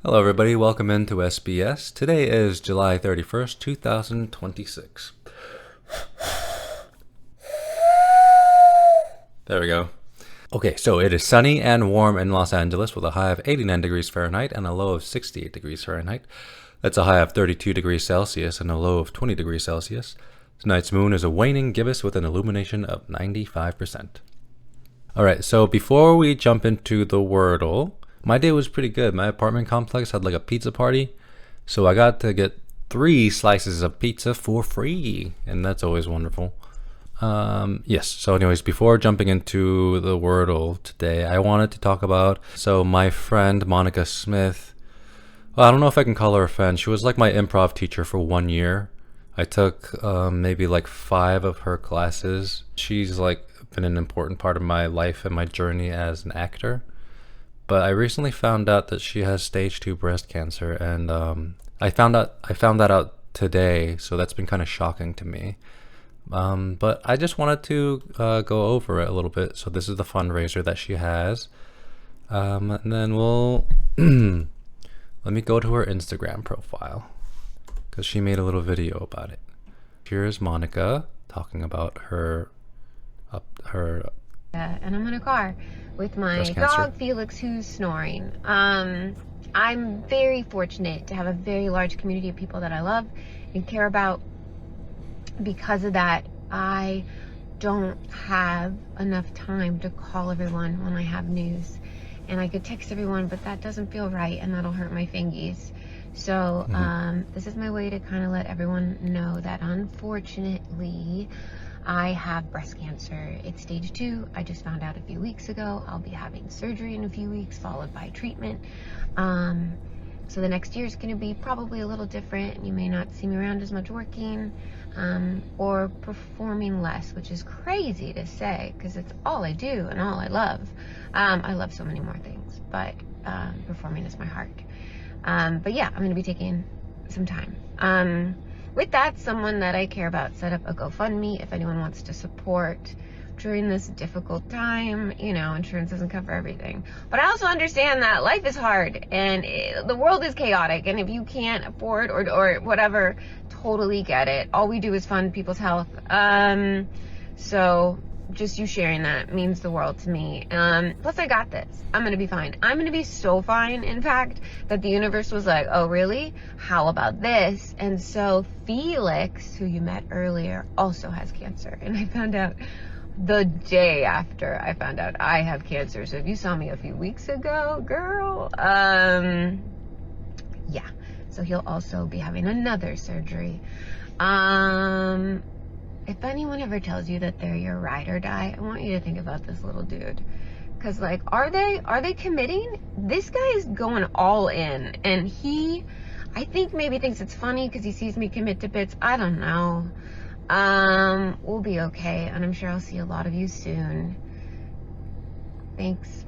Hello everybody, welcome into SBS. Today is July 31st, 2026. There we go. Okay, so it is sunny and warm in Los Angeles with a high of 89 degrees Fahrenheit and a low of 68 degrees Fahrenheit. That's a high of 32 degrees Celsius and a low of 20 degrees Celsius. Tonight's moon is a waning gibbous with an illumination of 95%. Alright, so before we jump into the Wordle, my day was pretty good. My apartment complex had like a pizza party, so I got to get 3 slices of pizza for free, and that's always wonderful. Yes, so anyways, before jumping into the Wordle today, I wanted to talk about, so my friend Monica Smith, well, I don't know if I can call her a friend. She was like my improv teacher for 1 year. I took maybe like 5 of her classes. She's like been an important part of my life and my journey as an actor. But I recently found out that she has stage 2 breast cancer, and I found that out today, so that's been kind of shocking to me. But I just wanted to go over it a little bit. So this is the fundraiser that she has, and then we'll let me go to her Instagram profile because she made a little video about it. Here's Monica talking about her and I'm in a car with my dog Felix, who's snoring. I'm very fortunate to have a very large community of people that I love and care about. Because of that, I don't have enough time to call everyone when I have news, and I could text everyone, but that doesn't feel right and that'll hurt my fingies. So this is my way to kind of let everyone know that unfortunately I have breast cancer. It's stage 2. I just found out a few weeks ago. I'll be having surgery in a few weeks, followed by treatment. So the next year is going to be probably a little different. You may not see me around as much working or performing less, which is crazy to say because it's all I do and all I love. I love so many more things, but performing is my heart. But yeah, I'm going to be taking some time. With that, someone that I care about set up a GoFundMe if anyone wants to support during this difficult time. You know, insurance doesn't cover everything. But I also understand that life is hard and the world is chaotic. And if you can't afford or whatever, totally get it. All we do is fund people's health. So just you sharing that means the world to me. Plus I got this. I'm going to be fine. I'm going to be so fine, in fact, that the universe was like, oh, really? How about this? And so Felix, who you met earlier, also has cancer. And I found out the day after I found out I have cancer. So if you saw me a few weeks ago, girl, yeah. So he'll also be having another surgery. If anyone ever tells you that they're your ride or die, I want you to think about this little dude. Cause like, are they committing? This guy is going all in, and I think maybe thinks it's funny because he sees me commit to bits. I don't know. We'll be okay, and I'm sure I'll see a lot of you soon. Thanks.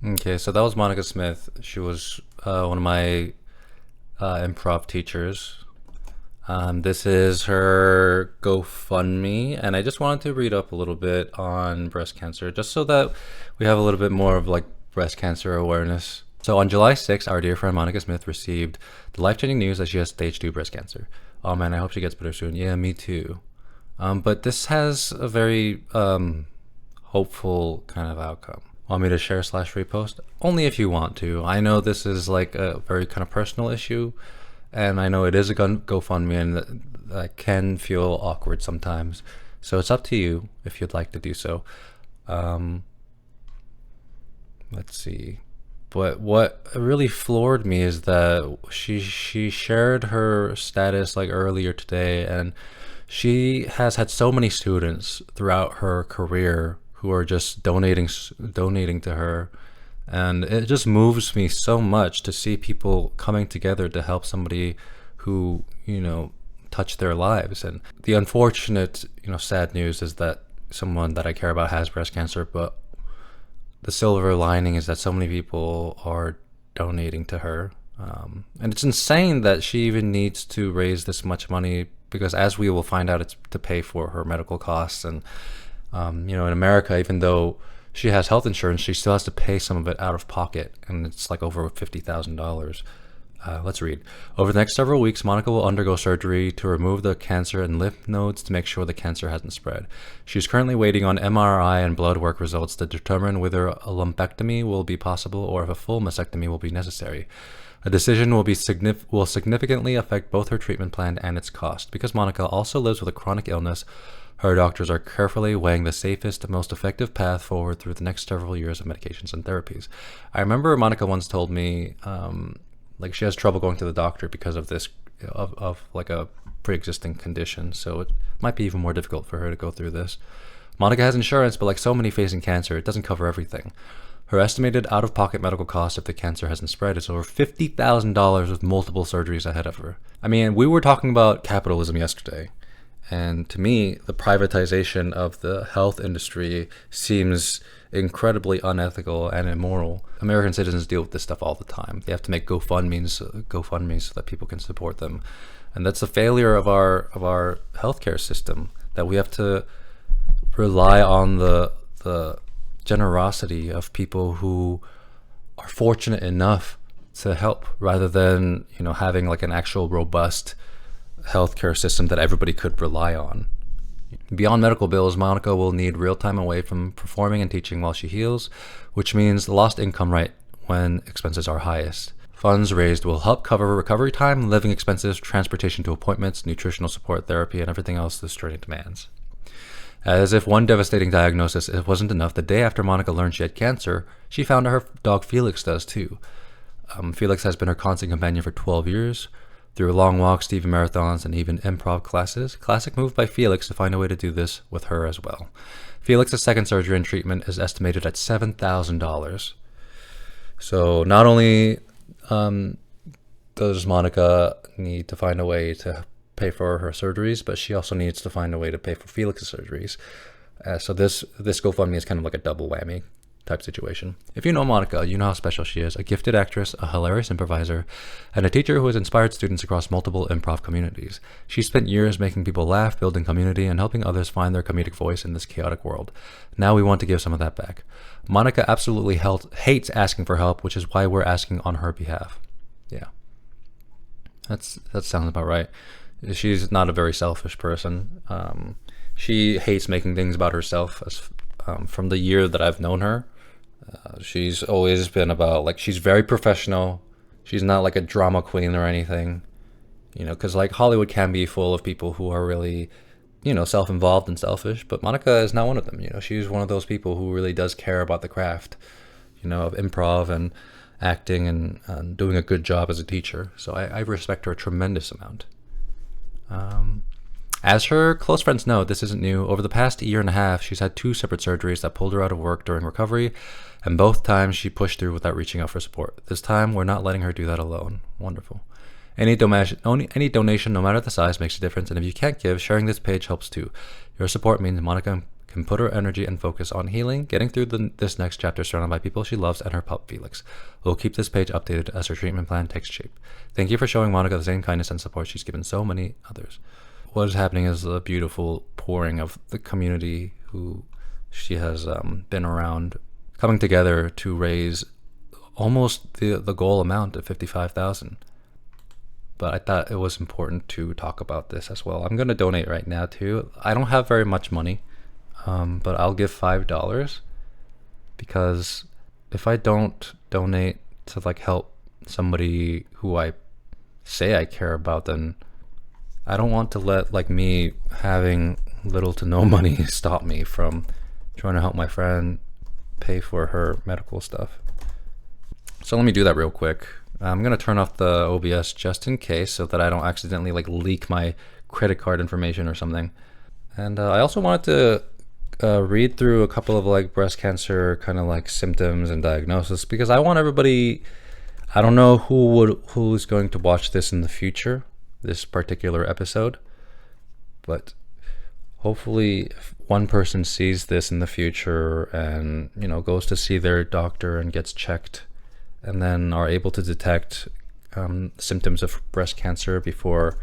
Okay, so that was Monica Smith. She was one of my improv teachers. This is her GoFundMe, and I just wanted to read up a little bit on breast cancer, just so that we have a little bit more of like breast cancer awareness. So on July 6th, our dear friend Monica Smith received the life-changing news that she has stage 2 breast cancer. Oh man, I hope she gets better soon. Yeah, me too. But this has a very hopeful kind of outcome. Want me to share / repost? Only if you want to. I know this is like a very kind of personal issue, and I know it is a GoFundMe, and that can feel awkward sometimes. So it's up to you if you'd like to do so. Let's see. But what really floored me is that she shared her status like earlier today, and she has had so many students throughout her career who are just donating to her. And it just moves me so much to see people coming together to help somebody who, you know, touch their lives. And the unfortunate, you know, sad news is that someone that I care about has breast cancer, but the silver lining is that so many people are donating to her. And it's insane that she even needs to raise this much money, because as we will find out, it's to pay for her medical costs. And, you know, in America, even though she has health insurance, she still has to pay some of it out of pocket, and it's like over $50,000. Let's read. Over the next several weeks, Monica will undergo surgery to remove the cancer and lymph nodes to make sure the cancer hasn't spread. She is currently waiting on MRI and blood work results to determine whether a lumpectomy will be possible or if a full mastectomy will be necessary. A decision will significantly affect both her treatment plan and its cost. Because Monica also lives with a chronic illness, her doctors are carefully weighing the safest and most effective path forward through the next several years of medications and therapies. I remember Monica once told me, like she has trouble going to the doctor because of this, of like a pre-existing condition. So it might be even more difficult for her to go through this. Monica has insurance, but like so many facing cancer, it doesn't cover everything. Her estimated out-of-pocket medical cost if the cancer hasn't spread is over $50,000 with multiple surgeries ahead of her. I mean, we were talking about capitalism yesterday, and to me, the privatization of the health industry seems incredibly unethical and immoral. American citizens deal with this stuff all the time. They have to make GoFundMes so that people can support them, and that's the failure of our healthcare system. That we have to rely on the generosity of people who are fortunate enough to help, rather than having like an actual robust healthcare system that everybody could rely on. Beyond medical bills, Monica will need real time away from performing and teaching while she heals, which means lost income right when expenses are highest. Funds raised will help cover recovery time, living expenses, transportation to appointments, nutritional support, therapy, and everything else this journey demands. As if one devastating diagnosis wasn't enough, the day after Monica learned she had cancer, she found out her dog Felix does too. Felix has been her constant companion for 12 years. Through long walks, TV marathons, and even improv classes, classic move by Felix to find a way to do this with her as well. Felix's second surgery and treatment is estimated at $7,000. So not only does Monica need to find a way to pay for her surgeries, but she also needs to find a way to pay for Felix's surgeries. So this GoFundMe is kind of like a double whammy type situation. If you know Monica, you know how special she is: a gifted actress, a hilarious improviser, and a teacher who has inspired students across multiple improv communities. She spent years making people laugh, building community, and helping others find their comedic voice in this chaotic world. Now we want to give some of that back. Monica absolutely hates asking for help, which is why we're asking on her behalf. Yeah, that sounds about right. She's not a very selfish person. She hates making things about herself. From the year that I've known her, she's always been about, like, she's very professional. She's not like a drama queen or anything, because like Hollywood can be full of people who are really, self-involved and selfish. But Monica is not one of them. She's one of those people who really does care about the craft, of improv and acting and doing a good job as a teacher. So I respect her a tremendous amount. As her close friends know, this isn't new. Over the past year and a half, she's had 2 separate surgeries that pulled her out of work during recovery, and both times she pushed through without reaching out for support. This time, we're not letting her do that alone. Wonderful. Any donation, no matter the size, makes a difference, and if you can't give, sharing this page helps too. Your support means Monica can put her energy and focus on healing, getting through this next chapter surrounded by people she loves and her pup Felix. We'll keep this page updated as her treatment plan takes shape. Thank you for showing Monica the same kindness and support she's given so many others. What is happening is a beautiful pouring of the community who she has been around, coming together to raise almost the goal amount of $55,000. But I thought it was important to talk about this as well. I'm going to donate right now too. I don't have very much money, but I'll give $5, because if I don't donate to like help somebody who I say I care about, then I don't want to let like me having little to no money stop me from trying to help my friend pay for her medical stuff. So let me do that real quick. I'm going to turn off the OBS just in case, so that I don't accidentally like leak my credit card information or something. And I also wanted to read through a couple of like breast cancer kind of like symptoms and diagnosis, because I want everybody, I don't know who's going to watch this in the future, this particular episode, but hopefully if one person sees this in the future and goes to see their doctor and gets checked, and then are able to detect symptoms of breast cancer before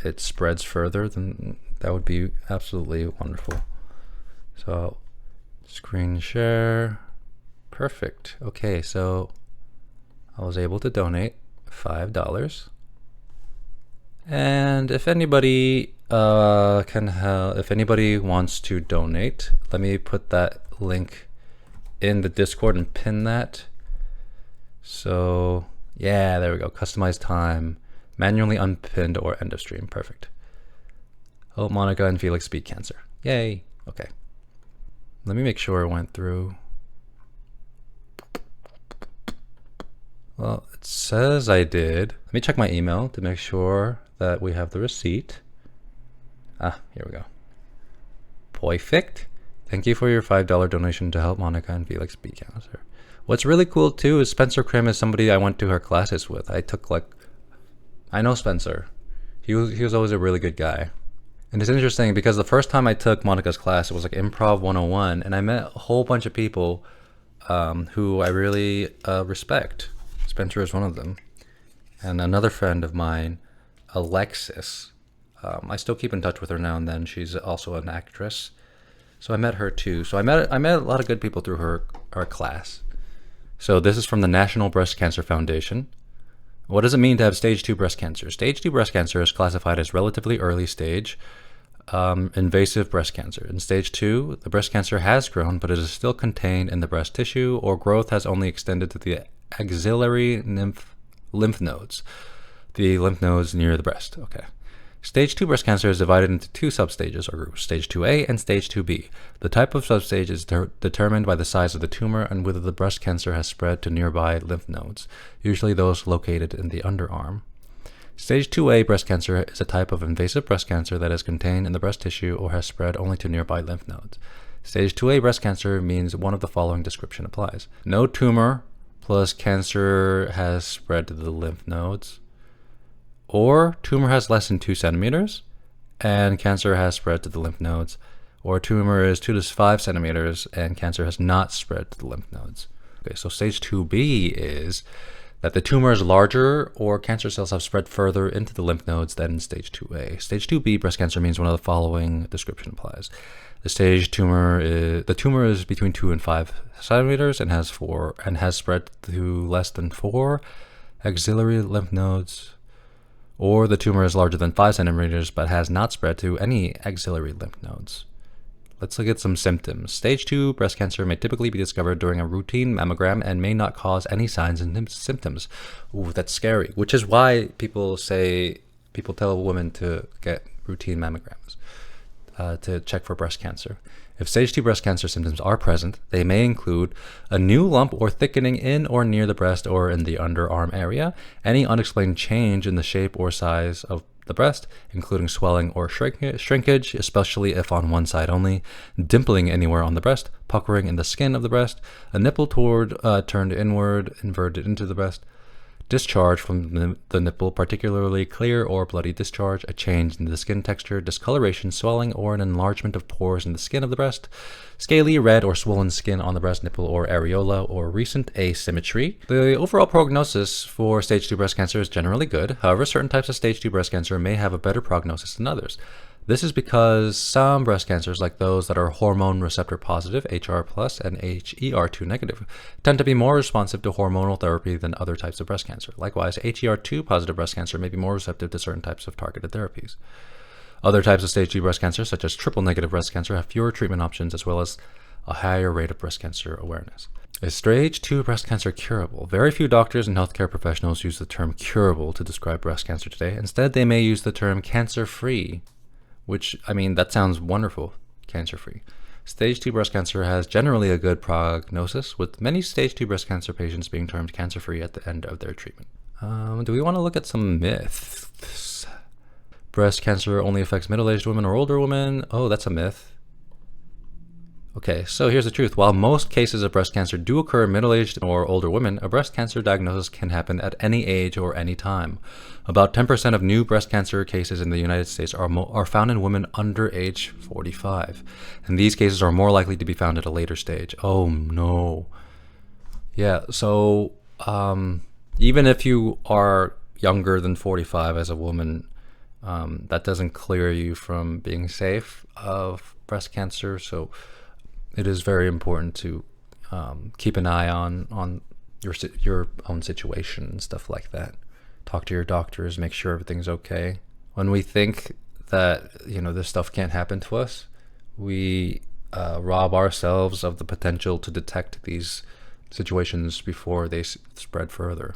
it spreads further, then that would be absolutely wonderful. So Screen share. Perfect. Okay, so I was able to donate $5. And if anybody if anybody wants to donate, let me put that link in the Discord and pin that. So yeah, there we go. Customize time, manually unpinned or end of stream. Perfect. Oh, Monica and Felix beat cancer. Yay. Okay. Let me make sure it went through. Well, it says I did. Let me check my email to make sure that we have the receipt. Ah, here we go. Perfect. Thank you for your $5 donation to help Monica and Felix beat cancer. What's really cool too is Spencer Krim is somebody I went to her classes with. I know Spencer. He was always a really good guy. And it's interesting because the first time I took Monica's class, it was like Improv 101, and I met a whole bunch of people who I really respect. Spencer is one of them. And another friend of mine, Alexis. I still keep in touch with her now and then. She's also an actress. So I met her too. So I met a lot of good people through her class. So this is from the National Breast Cancer Foundation. What does it mean to have stage 2 breast cancer? Stage 2 breast cancer is classified as relatively early stage invasive breast cancer. In stage 2, the breast cancer has grown, but it is still contained in the breast tissue, or growth has only extended to the axillary lymph nodes, the lymph nodes near the breast. Okay. Stage 2 breast cancer is divided into 2 substages or groups, stage 2A and stage 2B. The type of substage is determined by the size of the tumor and whether the breast cancer has spread to nearby lymph nodes, usually those located in the underarm. Stage 2A breast cancer is a type of invasive breast cancer that is contained in the breast tissue or has spread only to nearby lymph nodes. Stage 2A breast cancer means one of the following description applies. No tumor plus cancer has spread to the lymph nodes, or tumor has less than 2 centimeters and cancer has spread to the lymph nodes, or tumor is 2 to 5 centimeters and cancer has not spread to the lymph nodes. Okay, so stage 2B is that the tumor is larger or cancer cells have spread further into the lymph nodes than in stage 2A. Stage 2B breast cancer means one of the following description applies. The tumor is between 2 and 5 centimeters and has spread to less than 4 axillary lymph nodes, or the tumor is larger than 5 centimeters but has not spread to any axillary lymph nodes. Let's look at some symptoms. Stage 2 breast cancer may typically be discovered during a routine mammogram and may not cause any signs and symptoms. Ooh, that's scary, which is why people tell women to get routine mammograms to check for breast cancer. If stage 2 breast cancer symptoms are present, they may include a new lump or thickening in or near the breast or in the underarm area, any unexplained change in the shape or size of the breast, including swelling or shrinkage, especially if on one side only, dimpling anywhere on the breast, puckering in the skin of the breast, a nipple turned inward, inverted into the breast, discharge from the nipple, particularly clear or bloody discharge, a change in the skin texture, discoloration, swelling, or an enlargement of pores in the skin of the breast, scaly, red, or swollen skin on the breast nipple or areola, or recent asymmetry. The overall prognosis for stage 2 breast cancer is generally good. However, certain types of stage 2 breast cancer may have a better prognosis than others. This is because some breast cancers, like those that are hormone receptor positive, HR+, and HER2 negative, tend to be more responsive to hormonal therapy than other types of breast cancer. Likewise, HER2 positive breast cancer may be more receptive to certain types of targeted therapies. Other types of stage 2 breast cancer, such as triple negative breast cancer, have fewer treatment options as well as a higher rate of breast cancer awareness. Is stage 2 breast cancer curable? Very few doctors and healthcare professionals use the term curable to describe breast cancer today. Instead, they may use the term cancer-free, which, I mean, that sounds wonderful, cancer-free. Stage 2 breast cancer has generally a good prognosis, with many stage 2 breast cancer patients being termed cancer-free at the end of their treatment. Do we want to look at some myths? Breast cancer only affects middle-aged women or older women. Oh, that's a myth. Okay, so here's the truth. While most cases of breast cancer do occur in middle-aged or older women, a breast cancer diagnosis can happen at any age or any time. About 10% of new breast cancer cases in the United States are found in women under age 45. And these cases are more likely to be found at a later stage. Oh no. Yeah, so even if you are younger than 45 as a woman, that doesn't clear you from being safe of breast cancer. So it is very important to keep an eye on your own situation and stuff like that. Talk to your doctors, make sure everything's okay. When we think that this stuff can't happen to us, we rob ourselves of the potential to detect these situations before they spread further.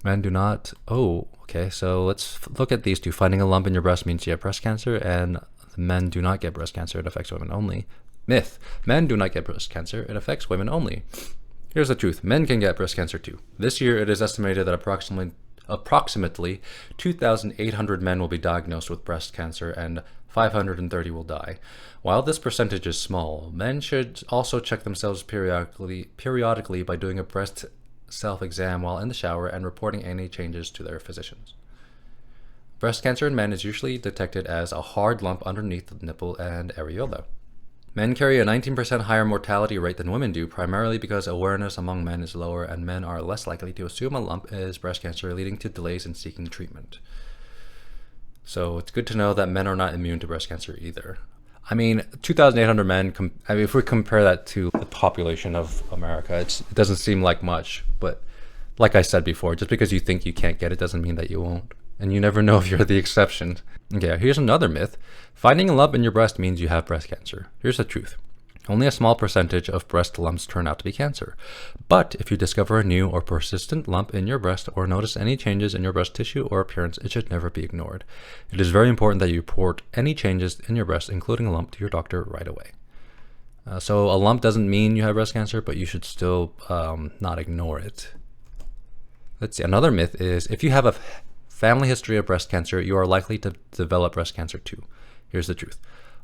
Men do not. Oh, okay. So let's look at these two. Finding a lump in your breast means you have breast cancer, and men do not get breast cancer. It affects women only. Myth: men do not get breast cancer. It affects women only. Here's the truth: men can get breast cancer too. This year, it is estimated that approximately 2,800 men will be diagnosed with breast cancer and 530 will die. While this percentage is small, men should also check themselves periodically by doing a breast self-exam while in the shower and reporting any changes to their physicians. Breast cancer in men is usually detected as a hard lump underneath the nipple and areola. Men carry a 19% higher mortality rate than women do, primarily because awareness among men is lower and men are less likely to assume a lump is breast cancer, leading to delays in seeking treatment. So it's good to know that men are not immune to breast cancer either. I mean, 2,800 men, if we compare that to the population of America, it doesn't seem like much. But like I said before, just because you think you can't get it doesn't mean that you won't. And you never know if you're the exception. Okay, here's another myth. Finding a lump in your breast means you have breast cancer. Here's the truth. Only a small percentage of breast lumps turn out to be cancer. But if you discover a new or persistent lump in your breast or notice any changes in your breast tissue or appearance, it should never be ignored. It is very important that you report any changes in your breast, including a lump, to your doctor right away. So a lump doesn't mean you have breast cancer, but you should still not ignore it. Let's see. Another myth is if you have a family history of breast cancer, you are likely to develop breast cancer too. Here's the truth.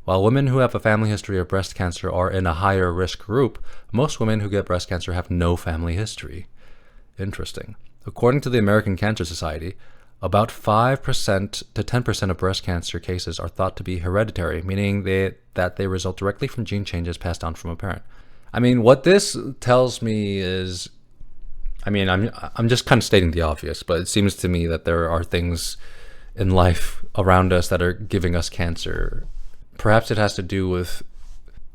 While women who have a family history of breast cancer are in a higher risk group, most women who get breast cancer have no family history. Interesting. According to the American Cancer Society, about 5% to 10% of breast cancer cases are thought to be hereditary, meaning that they result directly from gene changes passed down from a parent. I mean, what this tells me is, I'm just kind of stating the obvious, but it seems to me that there are things in life around us that are giving us cancer. Perhaps it has to do with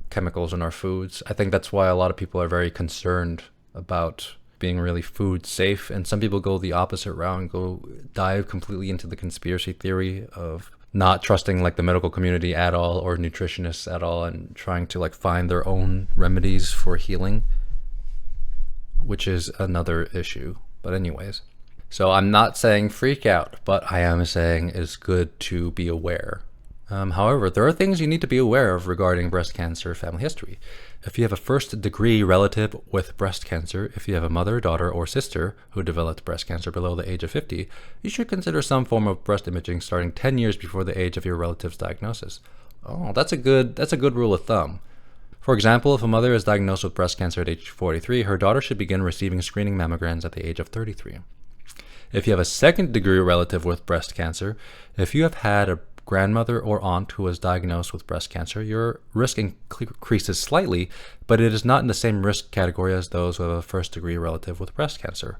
chemicals in our foods. I think that's why a lot of people are very concerned about being really food safe. And some people go the opposite route and go dive completely into the conspiracy theory of not trusting like the medical community at all or nutritionists at all and trying to like find their own remedies for healing, which is another issue. But anyways, so I'm not saying freak out, but I am saying it's good to be aware. However, there are things you need to be aware of regarding breast cancer family history. If you have a first-degree relative with breast cancer, if you have a mother, daughter, or sister who developed breast cancer below the age of 50, you should consider some form of breast imaging starting 10 years before the age of your relative's diagnosis. Oh, that's a good rule of thumb. For example, if a mother is diagnosed with breast cancer at age 43, her daughter should begin receiving screening mammograms at the age of 33. If you have a second-degree relative with breast cancer, if you have had a grandmother or aunt who was diagnosed with breast cancer, your risk increases slightly, but it is not in the same risk category as those who have a first-degree relative with breast cancer.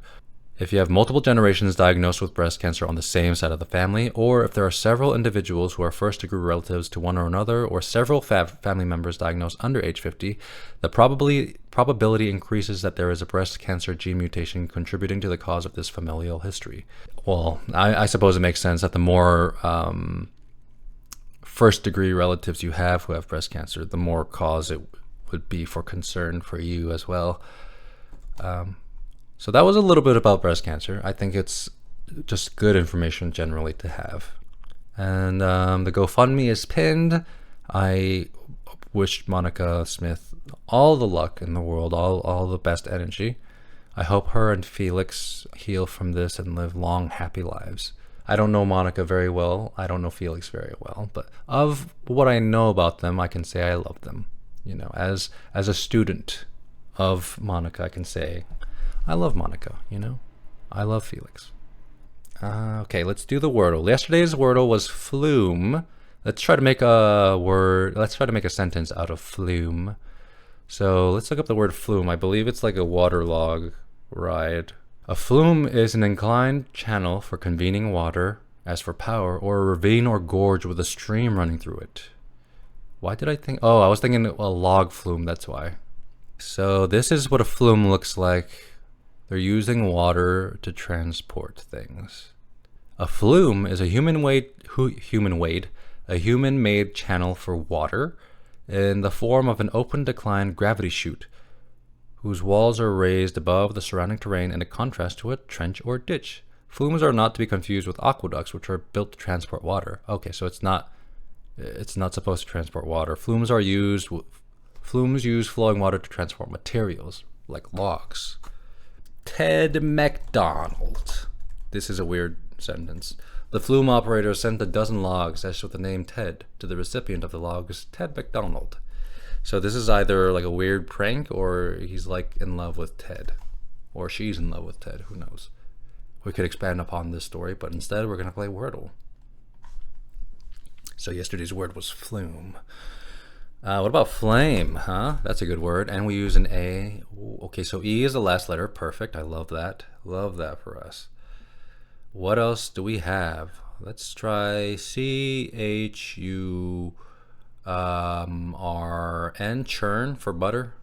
If you have multiple generations diagnosed with breast cancer on the same side of the family, or if there are several individuals who are first-degree relatives to one or another, or several family members diagnosed under age 50, the probability increases that there is a breast cancer gene mutation contributing to the cause of this familial history. Well, I suppose it makes sense that the more first-degree relatives you have who have breast cancer, the more cause it would be for concern for you as well. So that was a little bit about breast cancer. I think it's just good information generally to have. And the GoFundMe is pinned. I wish Monica Smith all the luck in the world, all the best energy. I hope her and Felix heal from this and live long, happy lives. I don't know Monica very well. I don't know Felix very well. But of what I know about them, I can say I love them. You know, as a student of Monica, I can say I love Monica, you know? I love Felix. Okay, let's do the Wordle. Yesterday's Wordle was flume. Let's try to make a sentence out of flume. So let's look up the word flume. I believe it's like a waterlog ride. A flume is an inclined channel for convening water, as for power, or a ravine or gorge with a stream running through it. Why did I think? Oh, I was thinking a log flume. That's why. So this is what a flume looks like. They're using water to transport things. A flume is a human-made channel for water in the form of an open decline gravity chute, whose walls are raised above the surrounding terrain in a contrast to a trench or ditch. Flumes are not to be confused with aqueducts, which are built to transport water. Okay, so it's not supposed to transport water. Flumes use flowing water to transport materials, like logs. Ted MacDonald. This is a weird sentence. The flume operator sent a dozen logs, as with the name Ted, to the recipient of the logs, Ted MacDonald. So this is either like a weird prank, or he's like in love with Ted. Or she's in love with Ted, who knows. We could expand upon this story, but instead we're going to play Wordle. So yesterday's word was flume. What about flame, huh? That's a good word. And we use an A. Ooh, okay, so E is the last letter. Perfect. I love that. Love that for us. What else do we have? Let's try CHURN, churn for butter.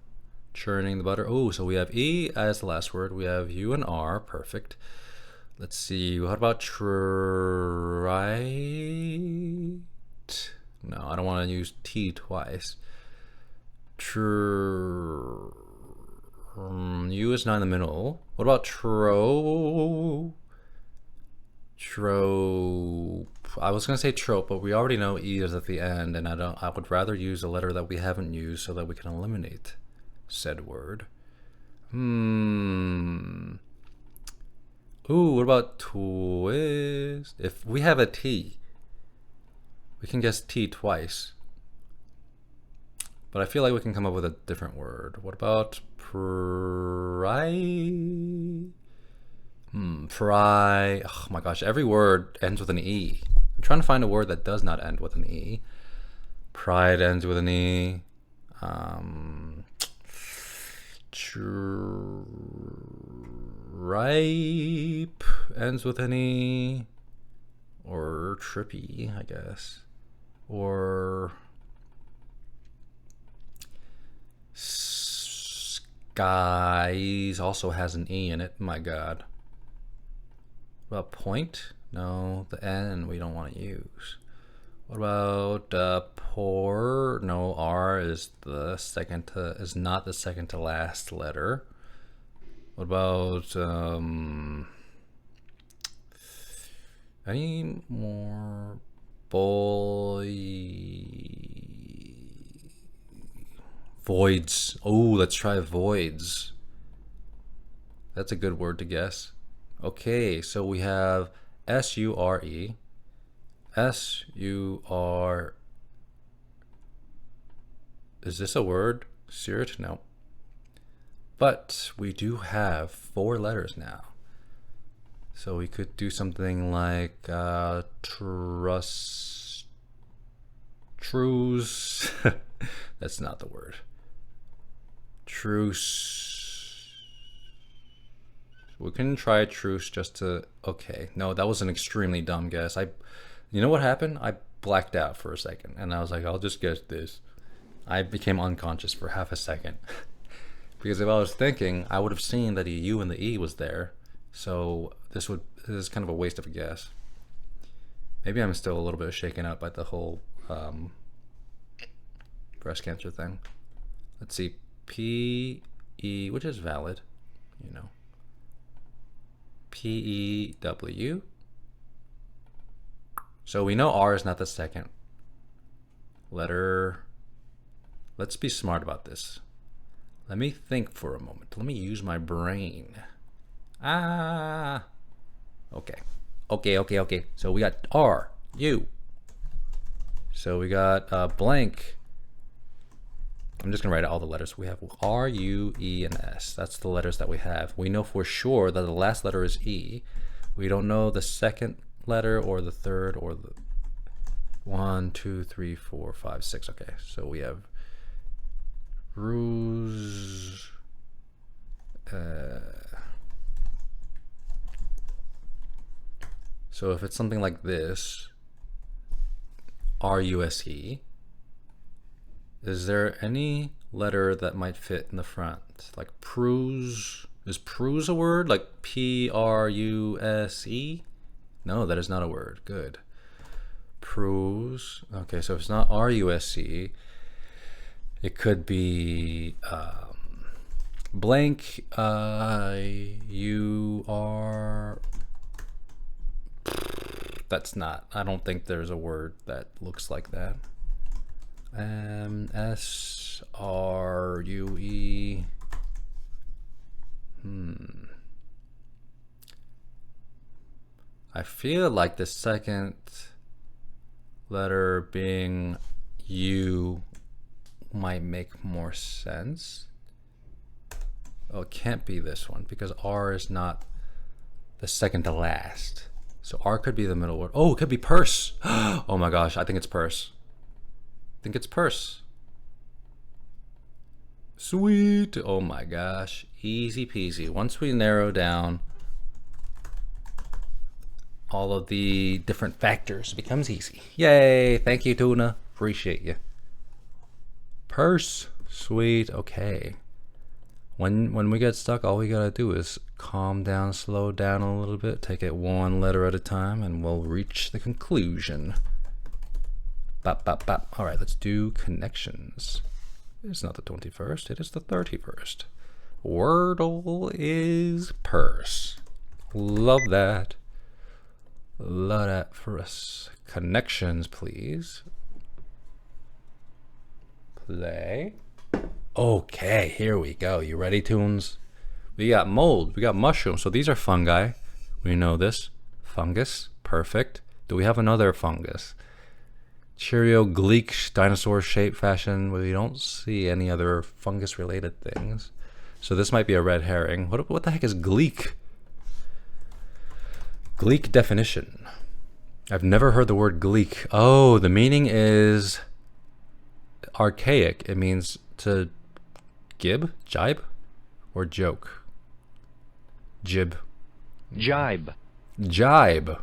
Churning the butter. Oh, so we have E as the last word. We have U and R. Perfect. Let's see. What about trite? No, I don't want to use T twice. U is not in the middle. What about trope? I was gonna say trope, but we already know E is at the end, and I would rather use a letter that we haven't used so that we can eliminate said word. Ooh, what about twist? If we have a T, we can guess T twice. But I feel like we can come up with a different word. What about pry? Oh my gosh, every word ends with an E. I'm trying to find a word that does not end with an E. Pride ends with an E. Ripe ends with an E. Or trippy, I guess. Or skies also has an E in it. My God. What about point? No, the N we don't want to use. What about pour? No, R is the is not the second to last letter. What about any more voids? Oh, let's try voids. That's a good word to guess. Okay, so we have S-U-R-E. S-U-R. Is this a word? Sirt? No. But we do have 4 letters now. So we could do something like truce. That's not the word. Truce. We can try truce just to. Okay, no, that was an extremely dumb guess. You know what happened? I blacked out for a second, and I was like, I'll just guess this. I became unconscious for half a second. Because if I was thinking, I would have seen that the U and the E was there. So this is kind of a waste of a guess. Maybe I'm still a little bit shaken up by the whole breast cancer thing. Let's see, P-E, which is valid, you know. P-E-W. So we know R is not the second letter. Let's be smart about this. Let me think for a moment. Let me use my brain. Okay. So we got R, U. So we got blank. I'm just gonna write out all the letters. We have R, U, E, and S. That's the letters that we have. We know for sure that the last letter is E. We don't know the second letter or the third or the 1, 2, 3, 4, 5, 6. Okay, so we have ruse. So if it's something like this, R-U-S-E, Is there any letter that might fit in the front? Like pruse. Is pruse a word? Like Pruse? No, that is not a word. Good. Pruse. Okay, so if it's not RUSC, it could be blank. You are. That's not. I don't think there's a word that looks like that. SRUE. I feel like the second letter being U might make more sense. Oh, it can't be this one because R is not the second to last. So R could be the middle word. Oh, it could be purse. Oh my gosh, I think it's purse. I think it's purse. Sweet. Oh my gosh. Easy peasy. Once we narrow down all of the different factors, it becomes easy. Yay. Thank you, Tuna. Appreciate you. Purse. Sweet. Okay. When we get stuck, all we gotta do is calm down, slow down a little bit, take it one letter at a time, and we'll reach the conclusion. Bop, bop, bop. All right, let's do connections. It's not the 21st, it is the 31st. Wordle is purse. Love that. Love that for us. Connections, please. Play. Okay, here we go. You ready, Tunes? We got mold, we got mushroom. So these are fungi. We know this. Fungus. Perfect. Do we have another fungus? Cheerio, Gleek, dinosaur shape, fashion. We don't see any other fungus related things. So this might be a red herring. What the heck is Gleek? Gleek definition. I've never heard the word Gleek. Oh, the meaning is archaic. It means to jibe, or joke. Jib. Jibe. Jibe.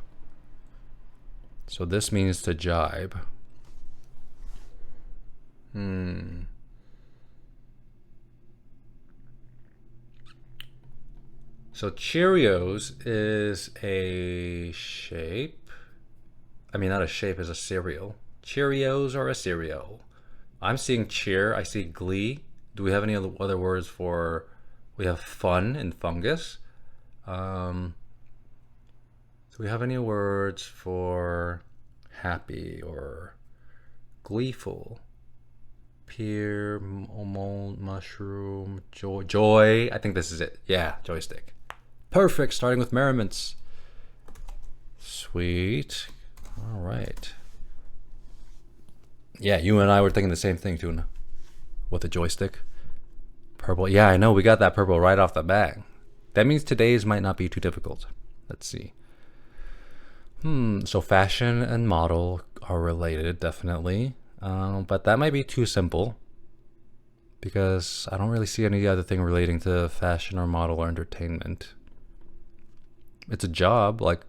So this means to jibe. So Cheerios is a shape. I mean, not a shape, is a cereal. Cheerios are a cereal. I'm seeing cheer. I see glee. Do we have any other words for? We have fun and fungus. Do we have any words for happy or gleeful? Pear, mold, mushroom, joy. Joy. I think this is it. Yeah, joystick. Perfect. Starting with merriments. Sweet. All right. Yeah, you and I were thinking the same thing, Tuna. With the joystick. Purple. Yeah, I know. We got that purple right off the bat. That means today's might not be too difficult. Let's see. So fashion and model are related, definitely. But that might be too simple. Because I don't really see any other thing relating to fashion or model or entertainment. It's a job, like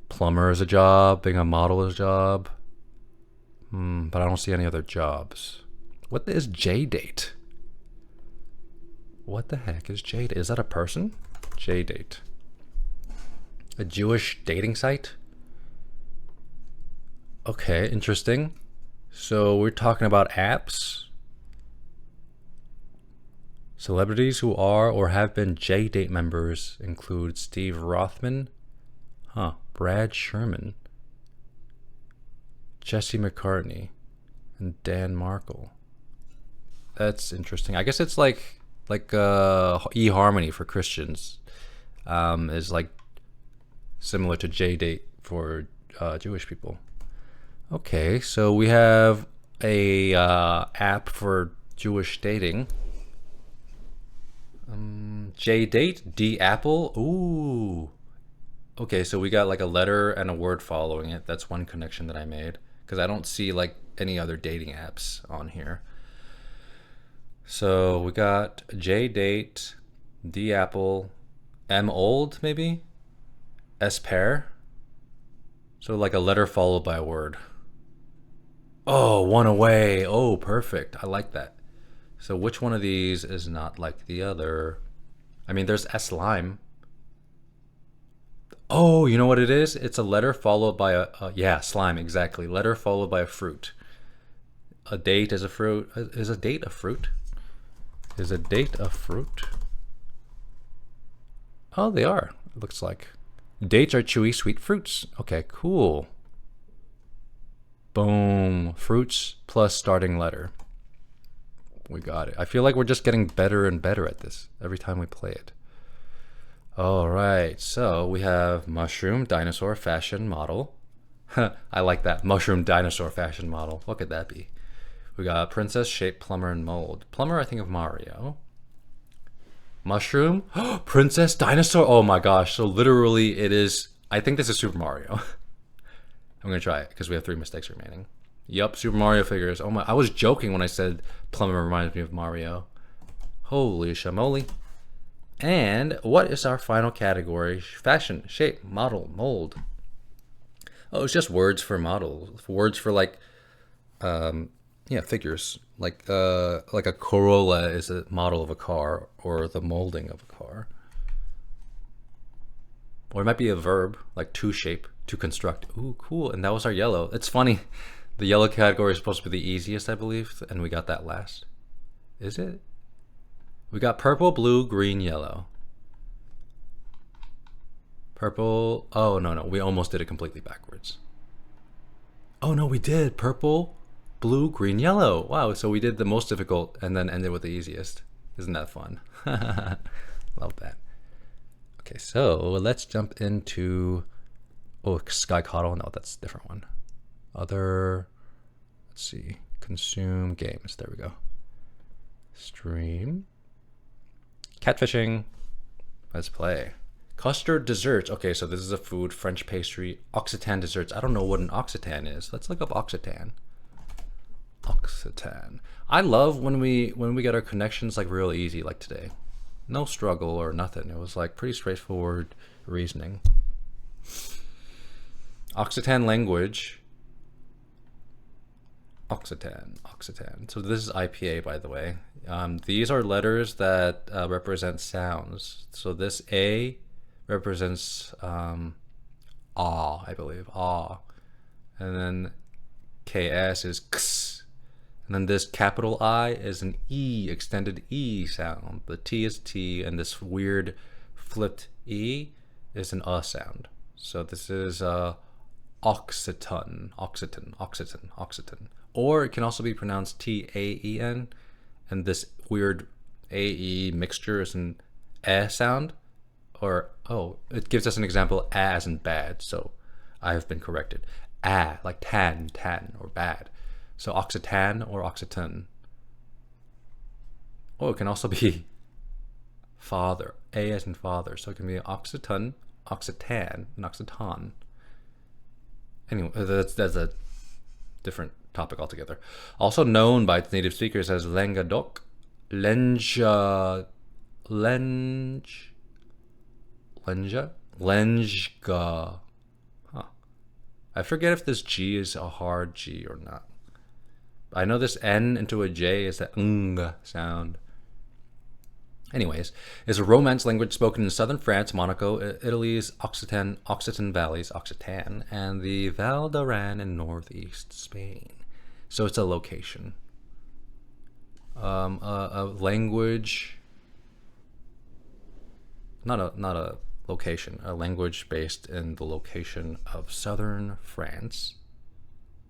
plumber is a job, being a model is a job. But I don't see any other jobs. What is J-date? What the heck is J-date? Is that a person? J-date. A Jewish dating site? Okay, interesting. So we're talking about apps. Celebrities who are or have been J-date members include Steve Rothman, Brad Sherman, Jesse McCartney, and Dan Markle. That's interesting. I guess it's like eHarmony for Christians is like similar to J-date for Jewish people. Okay, so we have a app for Jewish dating. J-date, D-Apple. Ooh. Okay, so we got like a letter and a word following it. That's one connection that I made. Because I don't see like any other dating apps on here. So we got J-date, D-Apple, M-old maybe? S-pair. So like a letter followed by a word. Oh, one away. Oh, perfect. I like that. So which one of these is not like the other? I mean, there's S lime. Oh, you know what it is? It's a letter followed by yeah, slime, exactly. Letter followed by a fruit. A date is a fruit. Is a date a fruit? Is a date a fruit? Oh, they are. It looks like. Dates are chewy, sweet fruits. Okay, cool. Boom. Fruits plus starting letter. We got it. I feel like we're just getting better and better at this every time we play it. All right, so we have mushroom dinosaur fashion model. I like that. Mushroom dinosaur fashion model. What could that be? We got princess shape plumber and mold. Plumber, I think of Mario. Mushroom, princess dinosaur. Oh my gosh. So literally it is, I think this is Super Mario. I'm going to try it because we have 3 mistakes remaining. Yup, Super Mario figures. Oh my, I was joking when I said plumber reminds me of Mario. Holy shamoly. And what is our final category? Fashion, shape, model, mold. Oh, it's just words for models. Words for like, yeah, figures. Like a Corolla is a model of a car, or the molding of a car. Or it might be a verb, like to shape, to construct. Ooh, cool. And that was our yellow. It's funny. The yellow category is supposed to be the easiest, I believe, and we got that last. Is it? We got purple, blue, green, yellow. Purple. Oh, no. We almost did it completely backwards. Oh, no, we did. Purple, blue, green, yellow. Wow, so we did the most difficult and then ended with the easiest. Isn't that fun? Love that. Okay, so let's jump into... Oh, Sky Coddle. No, that's a different one. Other... Let's see. Consume games. There we go. Stream. Catfishing. Let's play. Custard desserts. Okay, so this is a food, French pastry, Occitan desserts. I don't know what an Occitan is. Let's look up Occitan. Occitan. I love when we get our connections like real easy, like today. No struggle or nothing. It was like pretty straightforward reasoning. Occitan language. Occitan. So this is IPA, by the way. These are letters that represent sounds. So this A represents ah, I believe, ah. And then KS is X. And then this capital I is an E, extended E sound. The T is T, and this weird flipped E is an sound. So this is Occitan. Or it can also be pronounced T-A-E-N, and this weird A-E mixture is an sound. Or, oh, it gives us an example, as in bad, so I have been corrected. Like tan, or bad. So Occitan or Occitan. Oh, it can also be father, A as in father, so it can be Occitan, Occitan, and Occitan. Anyway, that's a different topic altogether. Also known by native speakers as Languedoc, Lenga, Huh. I forget if this G is a hard G or not. I know this N into a J is the ng sound. Anyways, is a Romance language spoken in southern France, Monaco, Italy's Occitan valleys, Occitan, and the Val d'Aran in northeast Spain. So it's a location. A language, not a location, a language based in the location of southern France,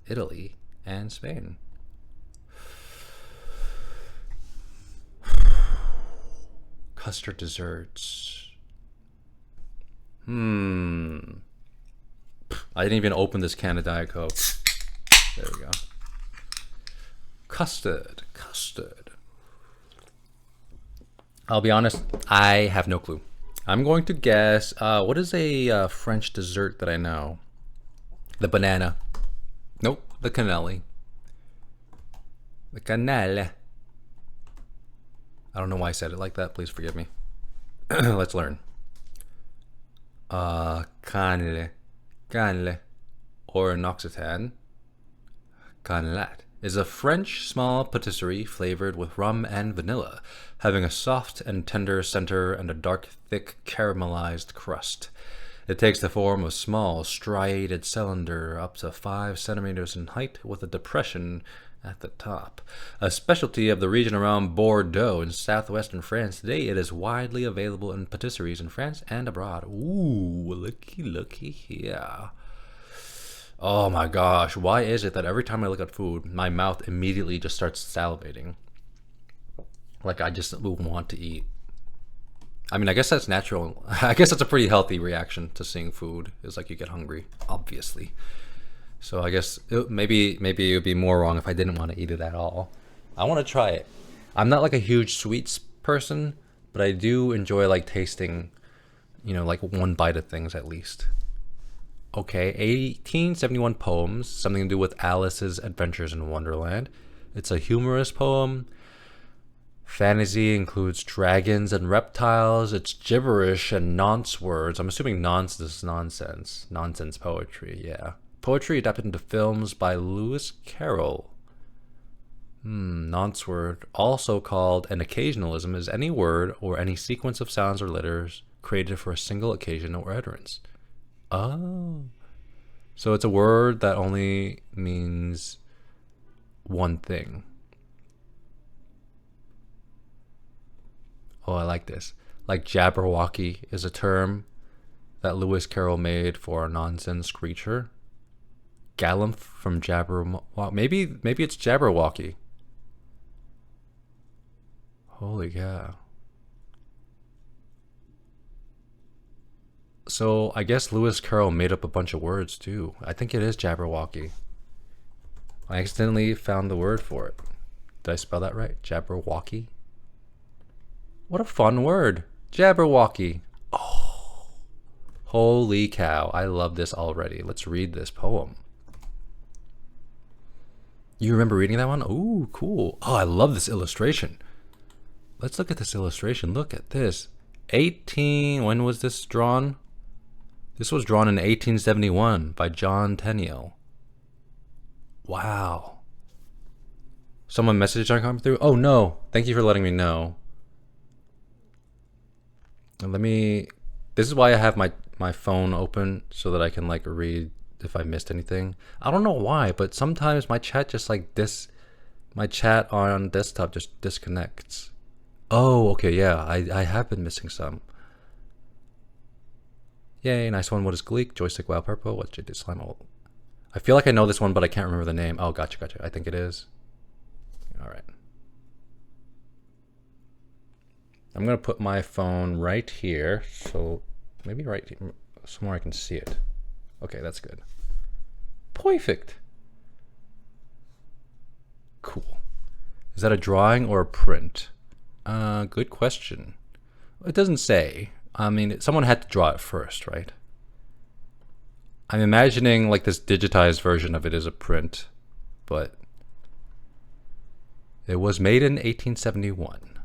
Italy, and Spain. Custard desserts. I didn't even open this can of Diet Coke. There we go. Custard. I'll be honest, I have no clue. I'm going to guess, what is a French dessert that I know? The banana. Nope, the cannelli. The cannelle. I don't know why I said it like that. Please forgive me. Let's learn. Canle. Or in Occitan. DIALECT is a French small patisserie flavored with rum and vanilla, having a soft and tender center and a dark, thick caramelized crust. It takes the form of a small, striated cylinder up to 5 centimeters in height with a depression at the top. A specialty of the region around Bordeaux in southwestern France. Today it is widely available in patisseries in France and abroad. Ooh, looky here. Oh my gosh, why is it that every time I look at food, my mouth immediately just starts salivating? Like I just want to eat. I mean, I guess that's natural. I guess that's a pretty healthy reaction to seeing food. It's like you get hungry, obviously. So I guess maybe it would be more wrong if I didn't want to eat it at all. I want to try it. I'm not like a huge sweets person, but I do enjoy like tasting, like one bite of things at least. Okay, 1871 poems, something to do with Alice's Adventures in Wonderland. It's a humorous poem. Fantasy includes dragons and reptiles. It's gibberish and nonce words. I'm assuming nonce is nonsense. Nonsense poetry, yeah. Poetry adapted into films by Lewis Carroll. Nonce word, also called an occasionalism, is any word or any sequence of sounds or letters created for a single occasion or utterance. Oh. So it's a word that only means one thing. Oh, I like this. Like Jabberwocky is a term that Lewis Carroll made for a nonsense creature. Galumph from Jabberwocky. Maybe it's Jabberwocky. Holy cow. So I guess Lewis Carroll made up a bunch of words too. I think it is Jabberwocky. I accidentally found the word for it. Did I spell that right? Jabberwocky? What a fun word. Jabberwocky. Oh. Holy cow. I love this already. Let's read this poem. You remember reading that one? Ooh, cool. Oh, I love this illustration. Let's look at this illustration. Look at this. When was this drawn? This was drawn in 1871 by John Tenniel. Wow. Someone messaged on come through? Oh no. Thank you for letting me know. This is why I have my phone open so that I can like read if I missed anything. I don't know why, but sometimes my chat my chat on desktop just disconnects. Oh, okay, yeah, I have been missing some. Yay, nice one. What is Gleek? Joystick Wild Purple? What's JD Slime? Oh, I feel like I know this one, but I can't remember the name. Oh, gotcha. I think it is. Alright. I'm going to put my phone right here. So maybe right here, somewhere I can see it. Okay, that's good. Perfect. Cool. Is that a drawing or a print? Good question. It doesn't say. I mean, someone had to draw it first, right? I'm imagining like this digitized version of it is a print, but it was made in 1871.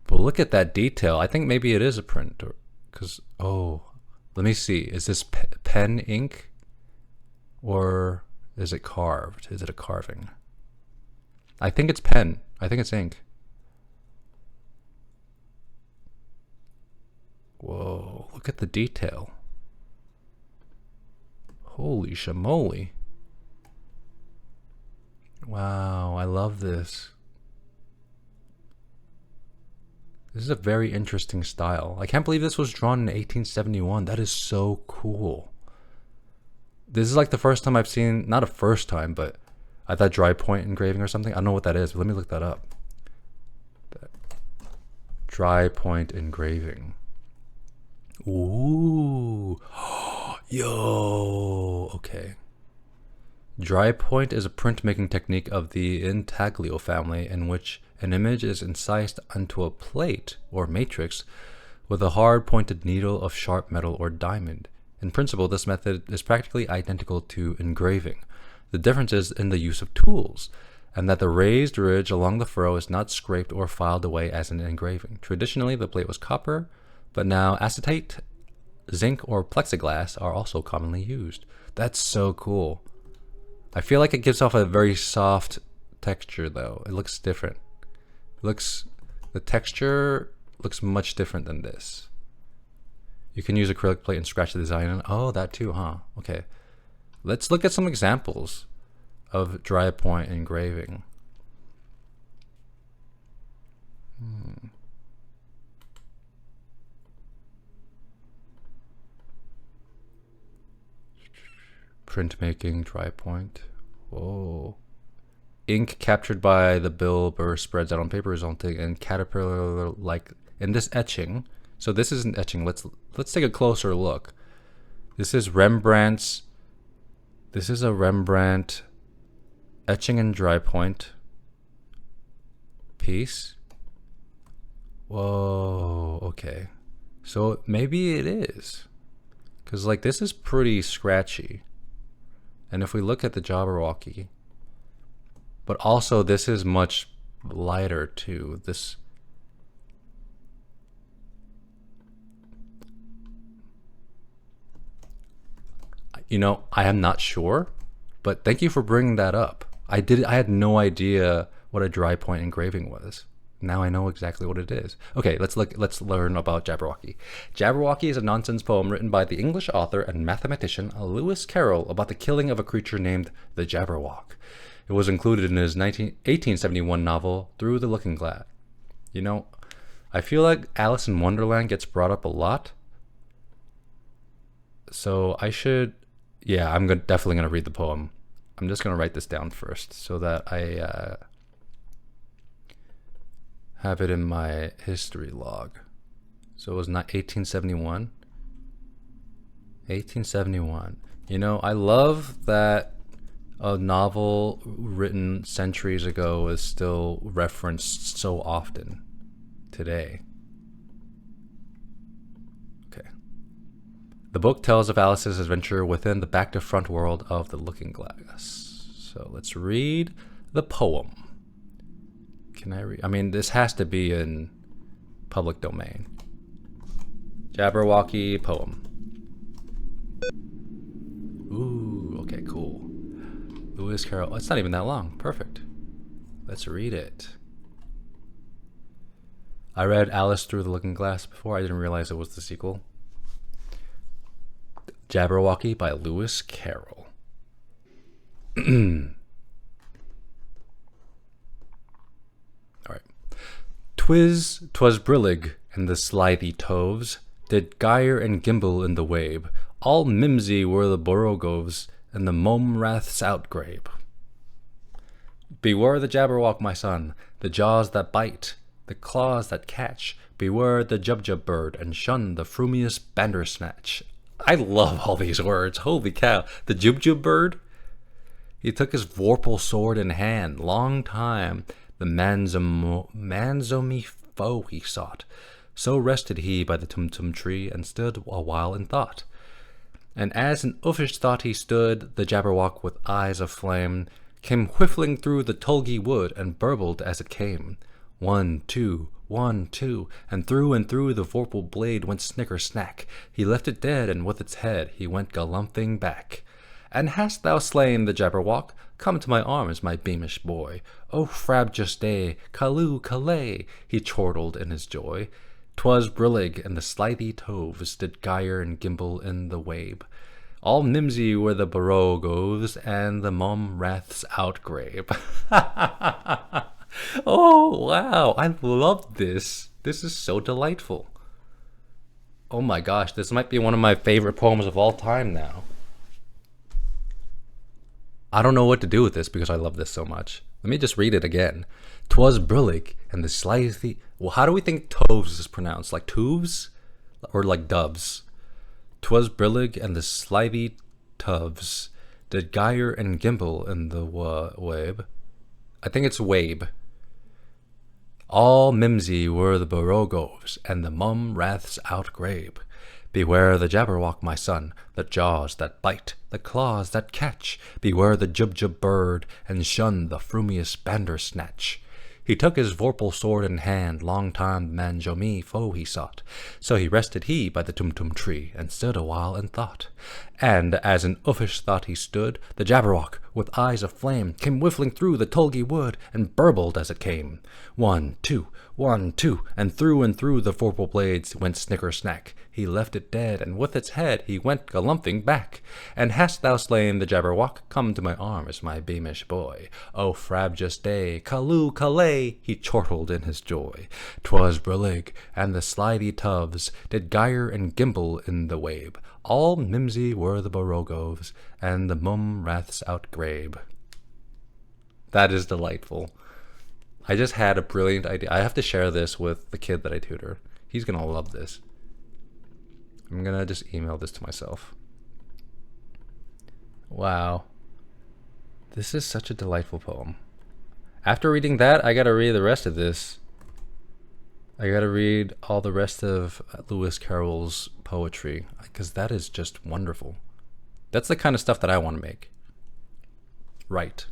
But look at that detail. I think maybe it is a print, let me see. Is this pen ink, or is it carved? Is it a carving? I think it's pen. I think it's ink. Whoa, look at the detail. Holy shamoly. Wow, I love this. This is a very interesting style. I can't believe this was drawn in 1871. That is so cool. This is like the first time I've seen, not a first time, but I thought dry point engraving or something. I don't know what that is, but let me look that up. Dry point engraving. Ooh. Yo. Okay. Dry point is a printmaking technique of the intaglio family in which an image is incised onto a plate or matrix with a hard pointed needle of sharp metal or diamond. In principle, this method is practically identical to engraving. The difference is in the use of tools, and that the raised ridge along the furrow is not scraped or filed away as in engraving. Traditionally, the plate was copper, but now acetate, zinc, or plexiglass are also commonly used. That's so cool. I feel like it gives off a very soft texture, though. It looks different. The texture looks much different than this. You can use acrylic plate and scratch the design in. Oh, that too, huh? Okay. Let's look at some examples of dry point engraving. Printmaking, dry point. Whoa. Ink captured by the bilber spreads out on paper, resulting in caterpillar-like. In this etching, so this isn't etching. Let's take a closer look. This is Rembrandt's. This is a Rembrandt etching and dry point piece. Whoa. Okay. So maybe it is, because like this is pretty scratchy. And if we look at the Jabberwocky, but also this is much lighter too. This, you know, I am not sure, but thank you for bringing that up. I had no idea what a dry point engraving was. Now I know exactly what it is. Okay, let's learn about Jabberwocky. Jabberwocky is a nonsense poem written by the English author and mathematician Lewis Carroll about the killing of a creature named the Jabberwock. It was included in his 1871 novel Through the Looking Glass. You know, I feel like Alice in Wonderland gets brought up a lot. So I should, yeah, I'm definitely going to read the poem. I'm just going to write this down first so that I have it in my history log. So it was not 1871. 1871. You know, I love that a novel written centuries ago is still referenced so often today. Okay. The book tells of Alice's adventure within the back-to-front world of the Looking Glass. So let's read the poem. Can I read? I mean, this has to be in public domain. Jabberwocky poem. Ooh, okay, cool. Lewis Carroll. It's not even that long. Perfect. Let's read it. I read Alice Through the Looking Glass before. I didn't realize it was the sequel. Jabberwocky by Lewis Carroll. Alright. 'Twas brillig, and the slithy toves did gyre and gimble in the wabe. All mimsy were the borogoves, and the mome raths outgrabe. Beware the Jabberwock, my son, the jaws that bite, the claws that catch. Beware the Jubjub bird, and shun the frumious Bandersnatch. I love all these words. Holy cow. The Jubjub bird? He took his vorpal sword in hand. Long time the manzomi foe he sought. So rested he by the tumtum tree, and stood a while in thought. And as in uffish thought he stood, the Jabberwock with eyes of flame came whiffling through the tulgey wood, and burbled as it came. 1, 2, 1, 2, and through the vorpal blade went snicker snack. He left it dead, and with its head he went galumphing back. And hast thou slain the Jabberwock? Come to my arms, my beamish boy. O frabjous Calloo, Calais, he chortled in his joy. 'Twas brillig, and the slithy toves did gyre and gimble in the wabe. All mimsy were the borogoves, and the mome raths outgrabe. Oh, wow. I love this. This is so delightful. Oh my gosh, this might be one of my favorite poems of all time now. I don't know what to do with this because I love this so much. Let me just read it again. 'Twas brillig, and the slithy... Well, how do we think toves is pronounced? Like tuves? Or like doves? 'Twas brillig, and the slithy toves did gyre and gimble in the wabe. I think it's wabe. All mimsy were the borogoves, and the mome raths outgrabe. Beware the Jabberwock, my son, the jaws that bite, the claws that catch. Beware the Jubjub bird, and shun the frumious Bandersnatch. He took his vorpal sword in hand, long time the manjomi foe he sought. So he rested he by the tumtum tree, and stood a while in thought. And as in uffish thought he stood, the Jabberwock with eyes of flame, came whiffling through the tulgey wood, and burbled as it came. 1, 2, 1, 2, and through the vorpal blades went snicker-snack. He left it dead, and with its head he went galumphing back. And hast thou slain the Jabberwock? Come to my arms, my beamish boy. O frabjous day, Callooh, Callay, he chortled in his joy. 'Twas brillig, and the slithy tuves did gyre and gimble in the wabe. All mimsy were the borogoves, and the mum raths outgrabe. That is delightful. I just had a brilliant idea. I have to share this with the kid that I tutor. He's gonna love this. I'm gonna just email this to myself. Wow. This is such a delightful poem. After reading that, I gotta read the rest of this. I gotta read all the rest of Lewis Carroll's poetry, because that is just wonderful. That's the kind of stuff that I want to make. Right.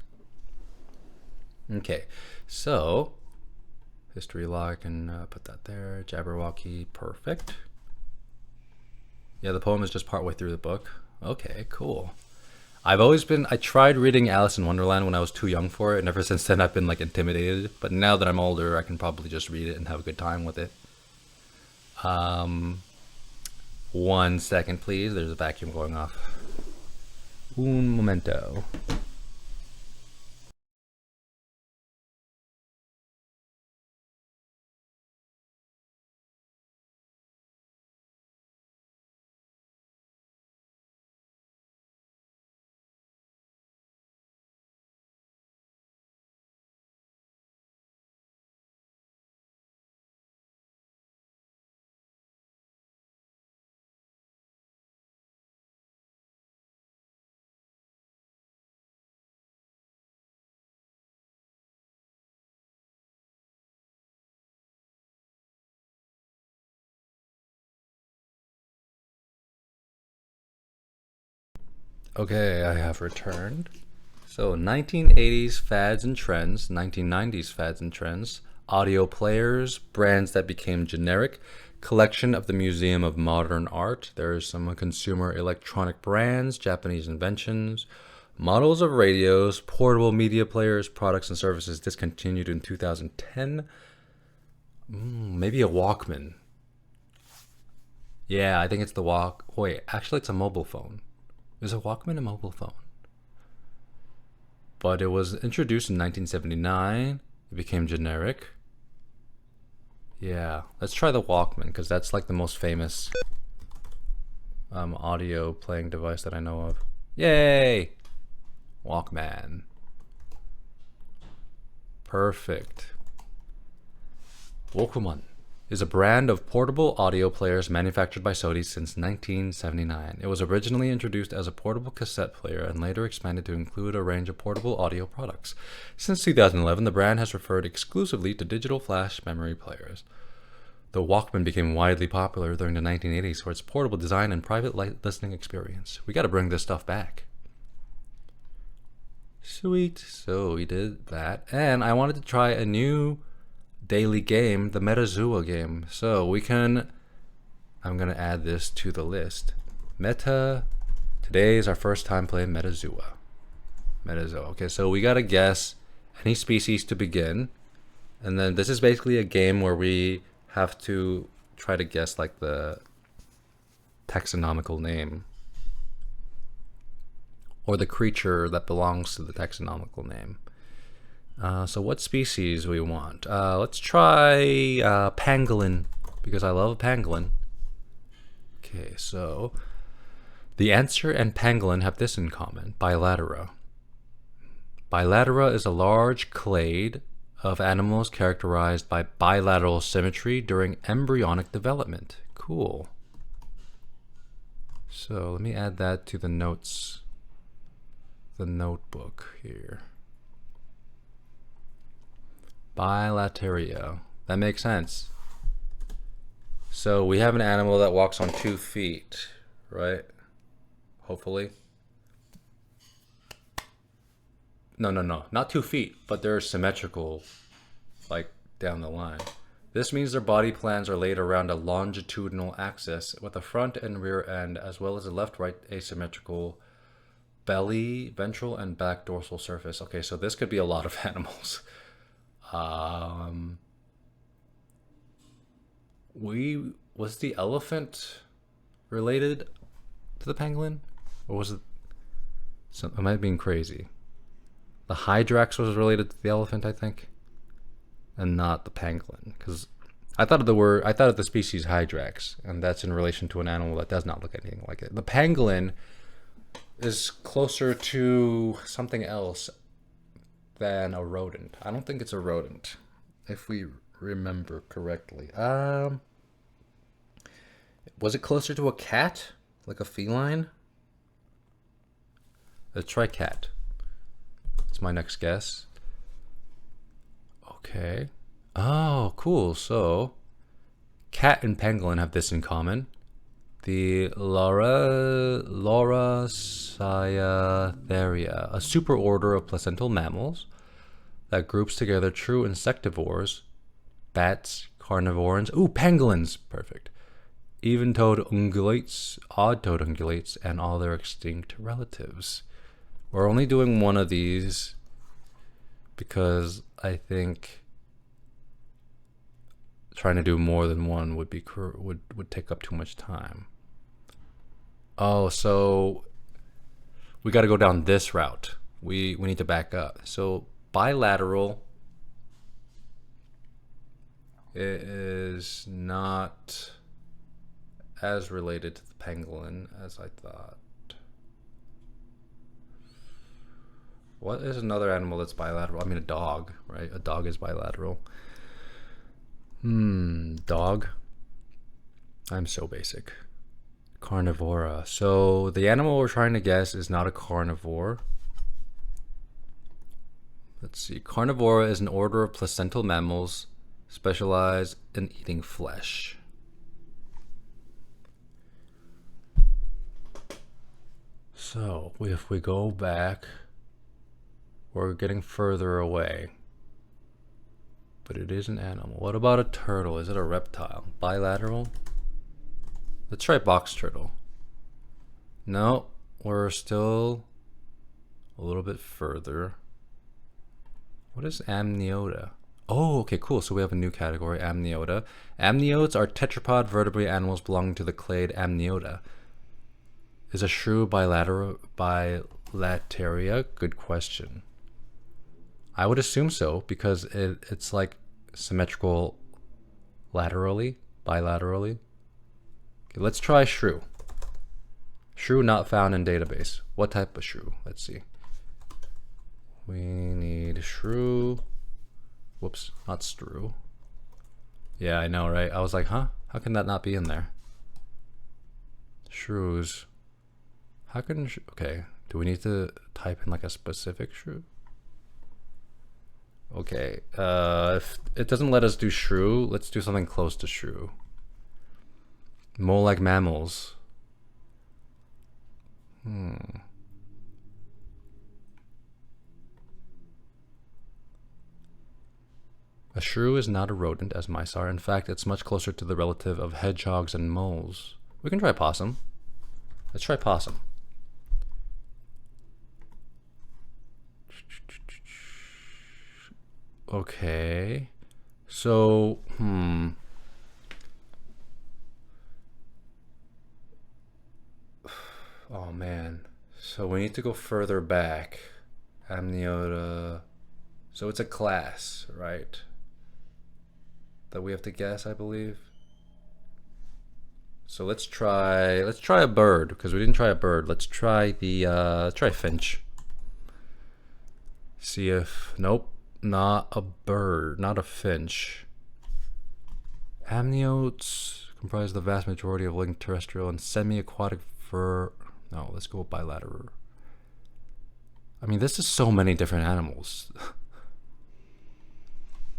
Okay, so history log, I can put that there. Jabberwocky, perfect. Yeah, the poem is just partway through the book. Okay, cool. I tried reading Alice in Wonderland when I was too young for it, and ever since then I've been like intimidated. But now that I'm older, I can probably just read it and have a good time with it. 1 second, please. There's a vacuum going off. Un momento. Okay, I have returned. So 1980s fads and trends, 1990s fads and trends, audio players, brands that became generic, collection of the Museum of Modern Art. There's some consumer electronic brands, Japanese inventions, models of radios, portable media players, products and services discontinued in 2010. Maybe a Walkman. Yeah, I think it's the Wait, actually it's a mobile phone. Is a Walkman a mobile phone? But it was introduced in 1979. It became generic. Yeah, let's try the Walkman, because that's like the most famous audio playing device that I know of. Yay! Walkman. Perfect. Walkman is a brand of portable audio players manufactured by Sony since 1979. It was originally introduced as a portable cassette player and later expanded to include a range of portable audio products. Since 2011, the brand has referred exclusively to digital flash memory players. The Walkman became widely popular during the 1980s for its portable design and private listening experience. We gotta bring this stuff back. Sweet. So we did that. And I wanted to try a new daily game, the Metazua game. So I'm gonna add this to the list. Today is our first time playing Metazua. Okay, so we gotta guess any species to begin. And then this is basically a game where we have to try to guess like the taxonomical name, or the creature that belongs to the taxonomical name. So what species we want? Let's try pangolin, because I love pangolin. Okay, so the answer and pangolin have this in common: bilatera. Bilatera is a large clade of animals characterized by bilateral symmetry during embryonic development. Cool. So let me add that to the notes, the notebook here. Bilateria. That makes sense. So we have an animal that walks on 2 feet, right? Hopefully. No, not 2 feet, but they're symmetrical, like down the line. This means their body plans are laid around a longitudinal axis with a front and rear end, as well as a left-right asymmetrical belly, ventral, and back dorsal surface. Okay, so this could be a lot of animals. Um, was the elephant related to the pangolin, or was it? Am I being crazy? The hydrax was related to the elephant, I think, and not the pangolin, because I thought of the species hydrax, and that's in relation to an animal that does not look anything like it. The pangolin is closer to something else than a rodent. I don't think it's a rodent, if we remember correctly. Was it closer to a cat, like a feline? Let's try cat. That's my next guess. Okay. Oh, cool. So, cat and pangolin have this in common. The Laurasiatheria, a superorder of placental mammals that groups together true insectivores, bats, carnivores, pangolins, perfect, even-toed ungulates, odd-toed ungulates, and all their extinct relatives. We're only doing one of these because I think trying to do more than one would take up too much time. Oh, so we got to go down this route. We need to back up. So bilateral is not as related to the pangolin as I thought. What is another animal that's bilateral? I mean, a dog, right? A dog is bilateral. Dog. I'm so basic. Carnivora. So the animal we're trying to guess is not a carnivore. Let's see. Carnivora is an order of placental mammals specialized in eating flesh. So if we go back, we're getting further away. But it is an animal. What about a turtle? Is it a reptile? Bilateral? Let's try box turtle. No, we're still a little bit further. What is amniota? Oh, okay, cool. So we have a new category, amniota. Amniotes are tetrapod vertebrate animals belonging to the clade Amniota. Is a shrew bilateria? Good question. I would assume so, because it's like symmetrical bilaterally. Okay, let's try shrew. Shrew not found in database. What type of shrew? Let's see. We need shrew. Whoops, not strew. Yeah, I know, right? I was like, huh? How can that not be in there? Shrews. How can... Okay, do we need to type in like a specific shrew? Okay, if it doesn't let us do shrew, let's do something close to shrew. Mole-like mammals. A shrew is not a rodent, as mice are. In fact, it's much closer to the relative of hedgehogs and moles. We can try possum. Let's try possum. Okay. So, oh man. So we need to go further back. Amniota. So it's a class, right? That we have to guess, I believe. So let's try a bird, because we didn't try a bird. Let's try try finch. See if nope. Not a bird, not a finch. Amniotes comprise the vast majority of living terrestrial and semi-aquatic fur. No, let's go bilateral. I mean, this is so many different animals.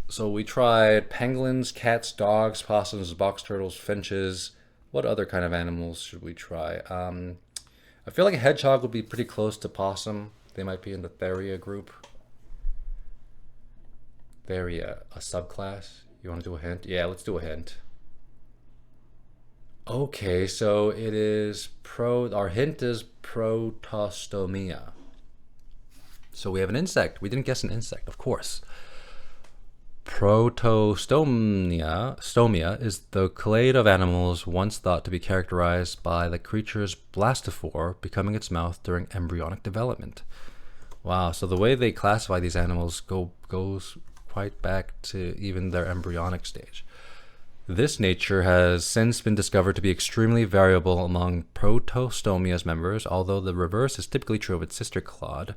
So we tried pangolins, cats, dogs, possums, box turtles, finches. What other kind of animals should we try? I feel like a hedgehog would be pretty close to possum. They might be in the Theria group. Theria, a subclass. You want to do a hint? Yeah, let's do a hint. Okay, so it is Our hint is protostomia. So we have an insect. We didn't guess an insect, of course. Protostomia is the clade of animals once thought to be characterized by the creature's blastophore becoming its mouth during embryonic development. Wow, so the way they classify these animals goes quite back to even their embryonic stage. This nature has since been discovered to be extremely variable among Protostomia's members, although the reverse is typically true of its sister clade,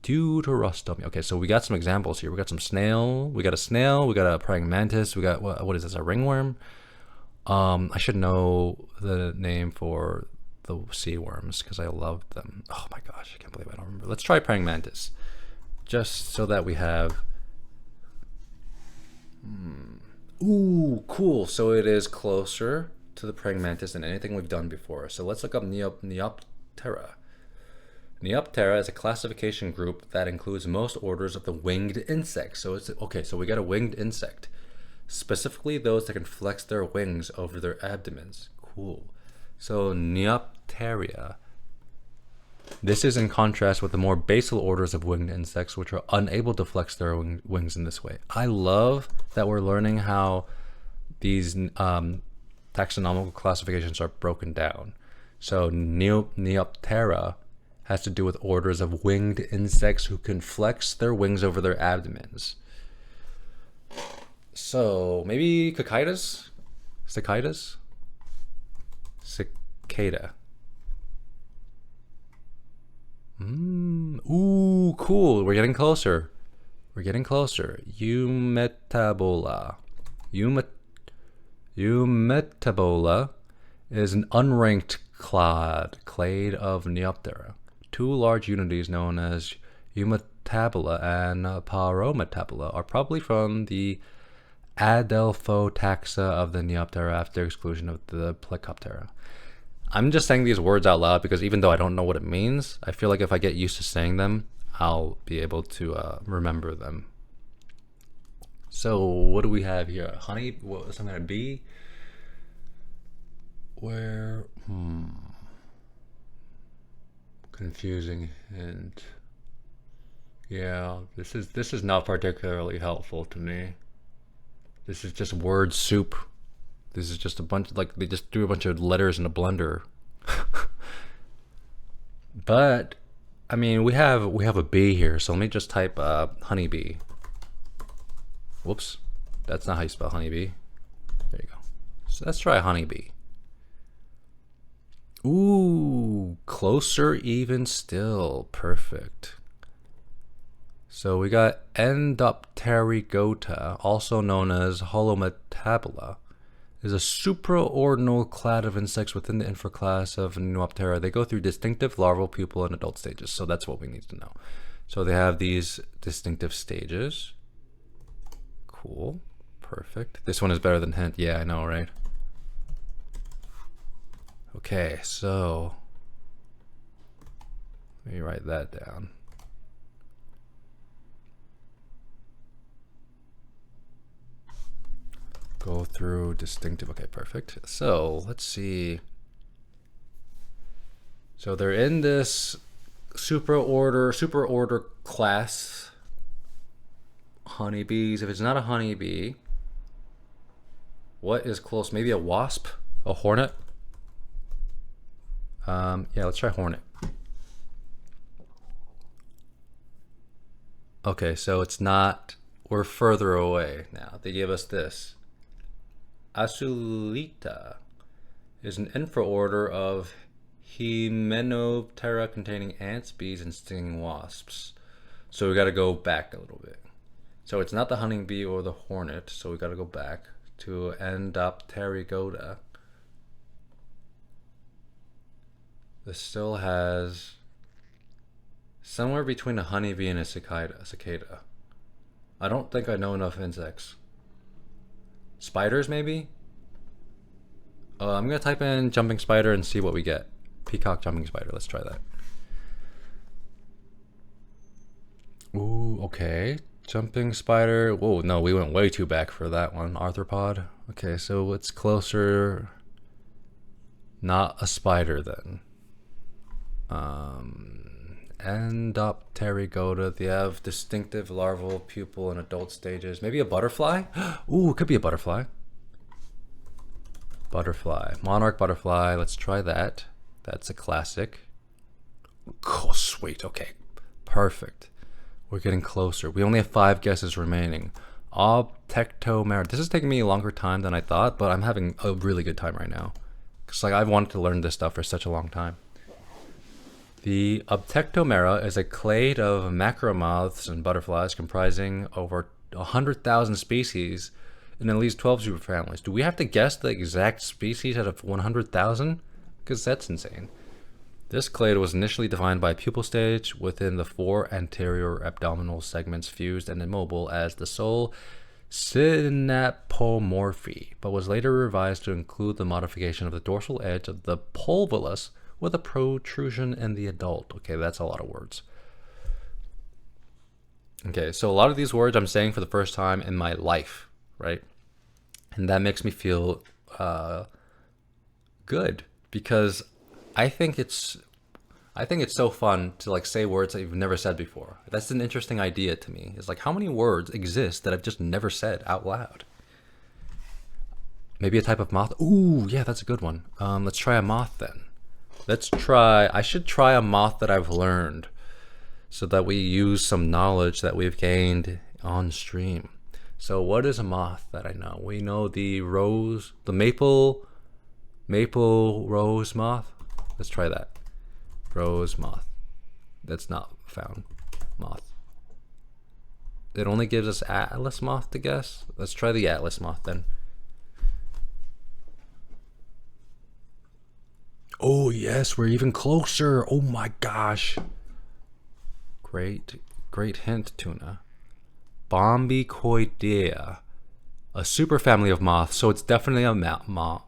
Deuterostomia. Okay, so we got some examples here. We got some snail. We got a snail. We got a praying mantis. We got what is this? A ringworm. I should know the name for the sea worms because I loved them. Oh my gosh, I can't believe I don't remember. Let's try praying mantis, just so that we have. Ooh, cool. So it is closer to the praying mantis than anything we've done before. So let's look up Neoptera. Neoptera is a classification group that includes most orders of the winged insects. So it's okay. So we got a winged insect, specifically those that can flex their wings over their abdomens. Cool. So Neopteria. This is in contrast with the more basal orders of winged insects, which are unable to flex their wings in this way. I love that we're learning how these taxonomical classifications are broken down. So Neoptera has to do with orders of winged insects who can flex their wings over their abdomens. So maybe cicadas? Cicadas? Cicada. Ooh, cool. We're getting closer. We're getting closer. Eumetabola. Eumetabola is an unranked clade of Neoptera. Two large unities known as Eumetabola and Parometabola are probably from the Adelphotaxa of the Neoptera after exclusion of the Plecoptera. I'm just saying these words out loud because even though I don't know what it means, I feel like if I get used to saying them, I'll be able to remember them. So what do we have here? Honey, what was something to be? Where? Confusing hint. Yeah, this is not particularly helpful to me. This is just word soup. This is just a bunch like they just threw a bunch of letters in a blender. But I mean, we have a bee here, so let me just type honeybee. Whoops, that's not how you spell honeybee. There you go. So let's try honeybee. Ooh, closer even still. Perfect. So we got Endopterygota, also known as Holometabola, is a supraordinal clade of insects within the infraclass of Neoptera. They go through distinctive larval, pupal, and adult stages. So that's what we need to know. So they have these distinctive stages. Cool. Perfect. This one is better than hint. Yeah, I know, right? Okay, so let me write that down. Go through distinctive. Okay, perfect. So let's see. So they're in this superorder class. Honeybees. If it's not a honeybee, what is close? Maybe a wasp? A hornet? Yeah, let's try hornet. Okay, so it's not, we're further away now. They give us this. Asulita is an infraorder of Hymenoptera containing ants, bees, and stinging wasps. So we got to go back a little bit. So it's not the honeybee or the hornet, so we got to go back to Endopterygota. This still has somewhere between a honeybee and a cicada. I don't think I know enough insects. Spiders, maybe? I'm going to type in jumping spider and see what we get. Peacock jumping spider. Let's try that. Ooh, okay. Jumping spider. Whoa, no, we went way too back for that one. Arthropod. Okay, so what's closer? Not a spider then. Endopterygoda. They have distinctive larval pupil in adult stages. Maybe a butterfly? Ooh, it could be a butterfly. Butterfly. Monarch butterfly. Let's try that. That's a classic. Oh, sweet. Okay. Perfect. We're getting closer. We only have 5 guesses remaining. Obtectomera. This is taking me a longer time than I thought, but I'm having a really good time right now. Because like I've wanted to learn this stuff for such a long time. The Obtectomera is a clade of macromoths and butterflies comprising over 100,000 species in at least 12 superfamilies. Do we have to guess the exact species out of 100,000? Because that's insane. This clade was initially defined by pupal stage within the 4 anterior abdominal segments fused and immobile as the sole synapomorphy, but was later revised to include the modification of the dorsal edge of the pulvillus with a protrusion in the adult. Okay, that's a lot of words. Okay, so a lot of these words I'm saying for the first time in my life, right? And that makes me feel good, because I think it's so fun to like say words that you've never said before. That's an interesting idea to me. It's like, how many words exist that I've just never said out loud? Maybe a type of moth. Ooh, yeah, that's a good one. Let's try a moth then. I should try a moth that I've learned so that we use some knowledge that we've gained on stream. So what is a moth that I know? We know the maple rose moth. Let's try that. Rose moth. That's not found. Moth. It only gives us atlas moth to guess. Let's try the atlas moth then. Oh yes, we're even closer. Oh my gosh. Great hint, Tuna. Bombicoidea. A superfamily of moths, so it's definitely a moth.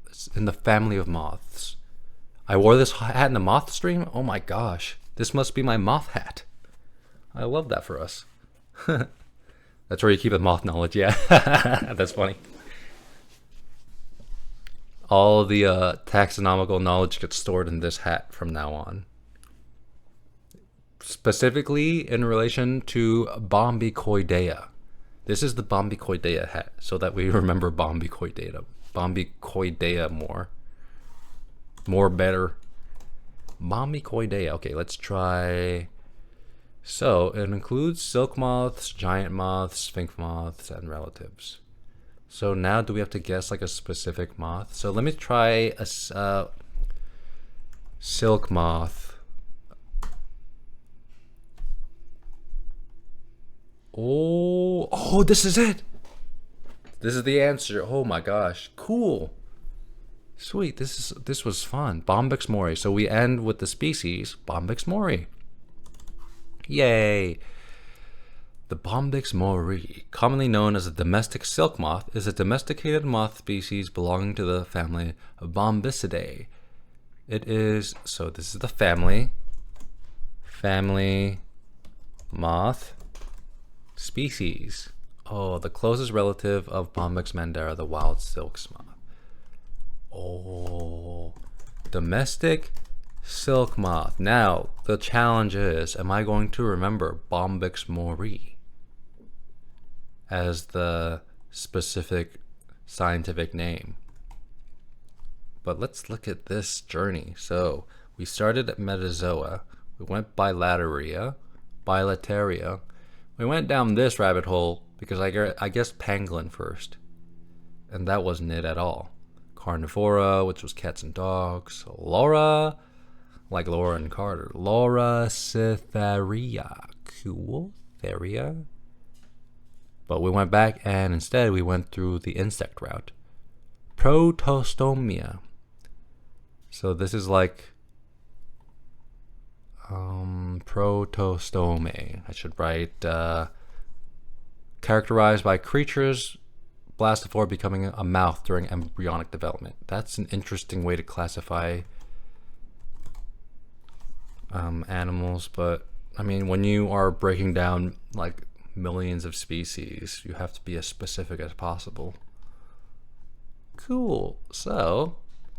It's in the family of moths. I wore this hat in the moth stream? Oh my gosh. This must be my moth hat. I love that for us. That's where you keep the moth knowledge, yeah. That's funny. All the taxonomical knowledge gets stored in this hat from now on. Specifically in relation to Bombicoidea. This is the Bombicoidea hat, so that we remember Bombicoidea more. More better. Bombicoidea. Okay, let's try. So it includes silk moths, giant moths, sphinx moths, and relatives. So now do we have to guess like a specific moth? So let me try a silk moth. Oh, this is it. This is the answer. Oh my gosh, cool. Sweet, this was fun. Bombyx mori. So we end with the species Bombyx mori. Yay. The Bombyx mori, commonly known as a domestic silk moth, is a domesticated moth species belonging to the family of Bombycidae. It is, so this is the family moth species. Oh, the closest relative of Bombyx mandara, the wild silk moth. Oh, domestic silk moth. Now, the challenge is, am I going to remember Bombyx mori as the specific scientific name? But let's look at this journey. So we started at Metazoa, we went Bilateria, we went down this rabbit hole because I guess pangolin first, and that wasn't it at all. Carnivora, which was cats and dogs. Laura, like Laura and Carter. Laura Cytheria. Cool. Theria. But we went back and instead we went through the insect route. Protostomia. So this is like protostome. I should write characterized by creatures blastophore becoming a mouth during embryonic development. That's an interesting way to classify animals, but I mean, when you are breaking down like millions of species, you have to be as specific as possible. Cool. So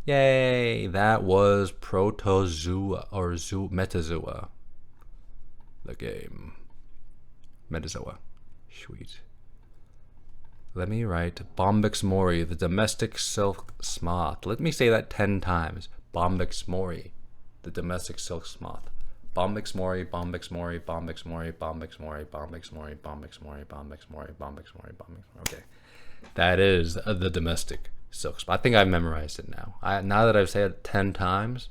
Yay! That was Protozoa or Metazoa. The game. Metazoa. Sweet. Let me write Bombyx mori, the domestic silk sloth. Let me say that 10 times. Bombyx mori, the domestic silk sloth. Bombyx mori, Bombyx mori, Bombyx mori, Bombyx mori, Bombyx mori, Bombyx mori, Bombyx mori, Bombyx mori, Bombyx mori. Okay. That is the domestic silk sloth. I think I've memorized it now. Now that I've said it 10 times,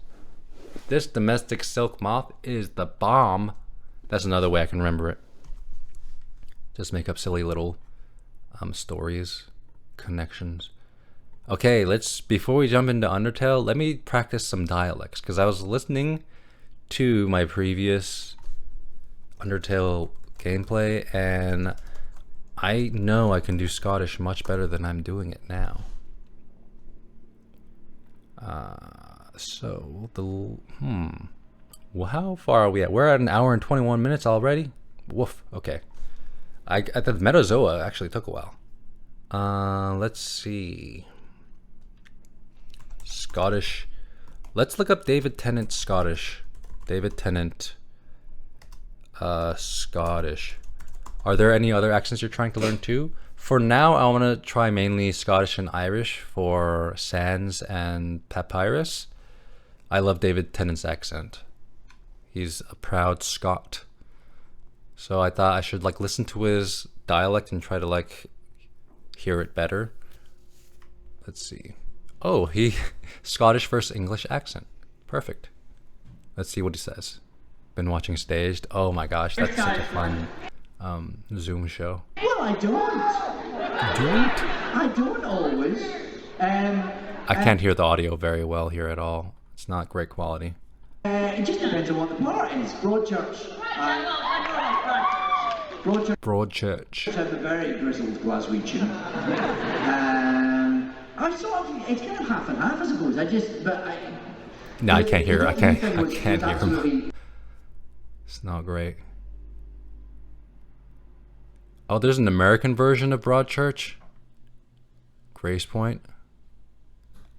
this domestic silk moth is the bomb. That's another way I can remember it. Just make up silly little stories, connections. Okay, before we jump into Undertale, let me practice some dialects, because I was listening to my previous Undertale gameplay, and I know I can do Scottish much better than I'm doing it now. Well, how far are we at? We're at an hour and 21 minutes already? Woof, okay. At the Metazoa actually took a while. Let's see. Scottish. Let's look up David Tennant Scottish. David Tennant Scottish. Are there any other accents you're trying to learn too? For now, I want to try mainly Scottish and Irish for Sans and Papyrus. I love David Tennant's accent. He's a proud Scot. So I thought I should listen to his dialect and try to hear it better. Let's see. Oh, he Scottish versus English accent. Perfect. Let's see what he says. Been watching Staged. Oh my gosh, that's such a fun Zoom show. Well, I don't. I don't always. I can't hear the audio very well here at all. It's not great quality. It just depends on what the part is. Broadchurch. Broadchurch. Have a very grizzled Glaswegian. It's kind of half and half, I suppose. No, I can't hear. I can't hear him. It's not great. Oh, there's an American version of Broadchurch. Grace Point.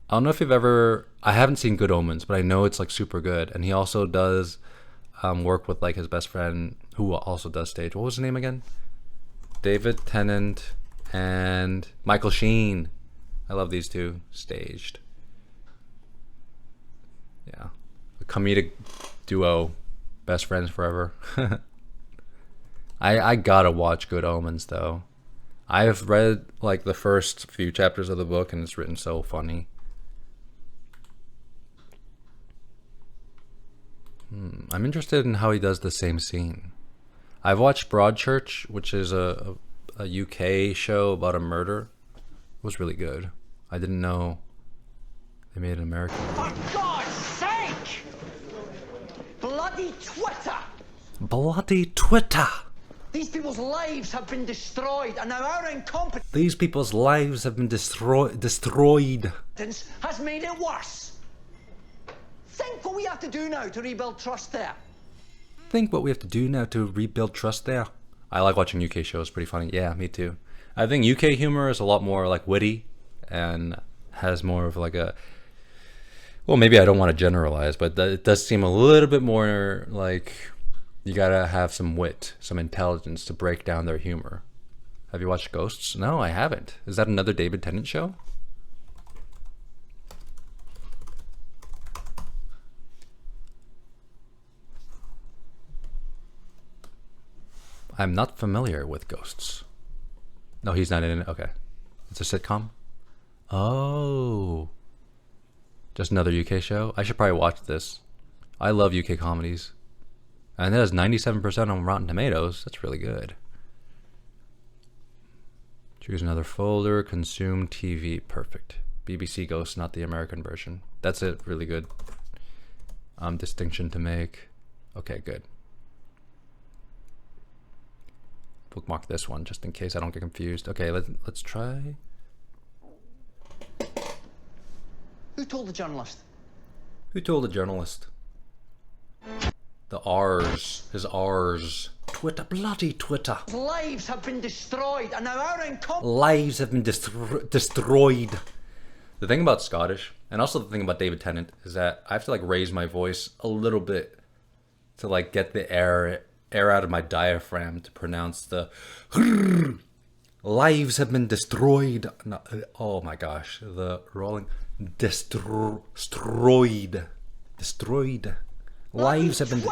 I don't know if you've ever. I haven't seen Good Omens, but I know it's super good. And he also does work with his best friend, who also does stage. What was his name again? David Tennant and Michael Sheen. I love these two. Staged. Yeah, a comedic duo, best friends forever. I gotta watch Good Omens though. I've read the first few chapters of the book, and it's written so funny. I'm interested in how he does the same scene. I've watched Broadchurch, which is a UK show about a murder. It was really good. I didn't know they made an American version. For God's sake! Bloody Twitter! Bloody Twitter! These people's lives have been destroyed, and now our incompetence These people's lives have been destroyed. has made it worse. Think what we have to do now to rebuild trust there. Think what we have to do now to rebuild trust there. I like watching UK shows. Pretty funny. Yeah, me too. I think UK humor is a lot more witty and has more of a. Well, maybe I don't want to generalize, but it does seem a little bit more you gotta have some wit, some intelligence to break down their humor. Have you watched Ghosts? No, I haven't. Is that another David Tennant show? I'm not familiar with Ghosts. No, he's not in it. Okay. It's a sitcom? Oh. Just another UK show? I should probably watch this. I love UK comedies. And it has 97% on Rotten Tomatoes. That's really good. Choose another folder. Consume TV. Perfect. BBC Ghosts, not the American version. That's it. Really good distinction to make. Okay, good. Bookmark this one just in case I don't get confused. Okay, let's try. Who told the journalist? Who told the journalist? The R's. His R's. Twitter. Bloody Twitter. Lives have been destroyed, and now our incompetence Lives have been destroyed. The thing about Scottish, and also the thing about David Tennant, is that I have to like raise my voice a little bit to like get the air out of my diaphragm to pronounce the lives have been destroyed. No, oh my gosh, the rolling destroyed. Lives have been.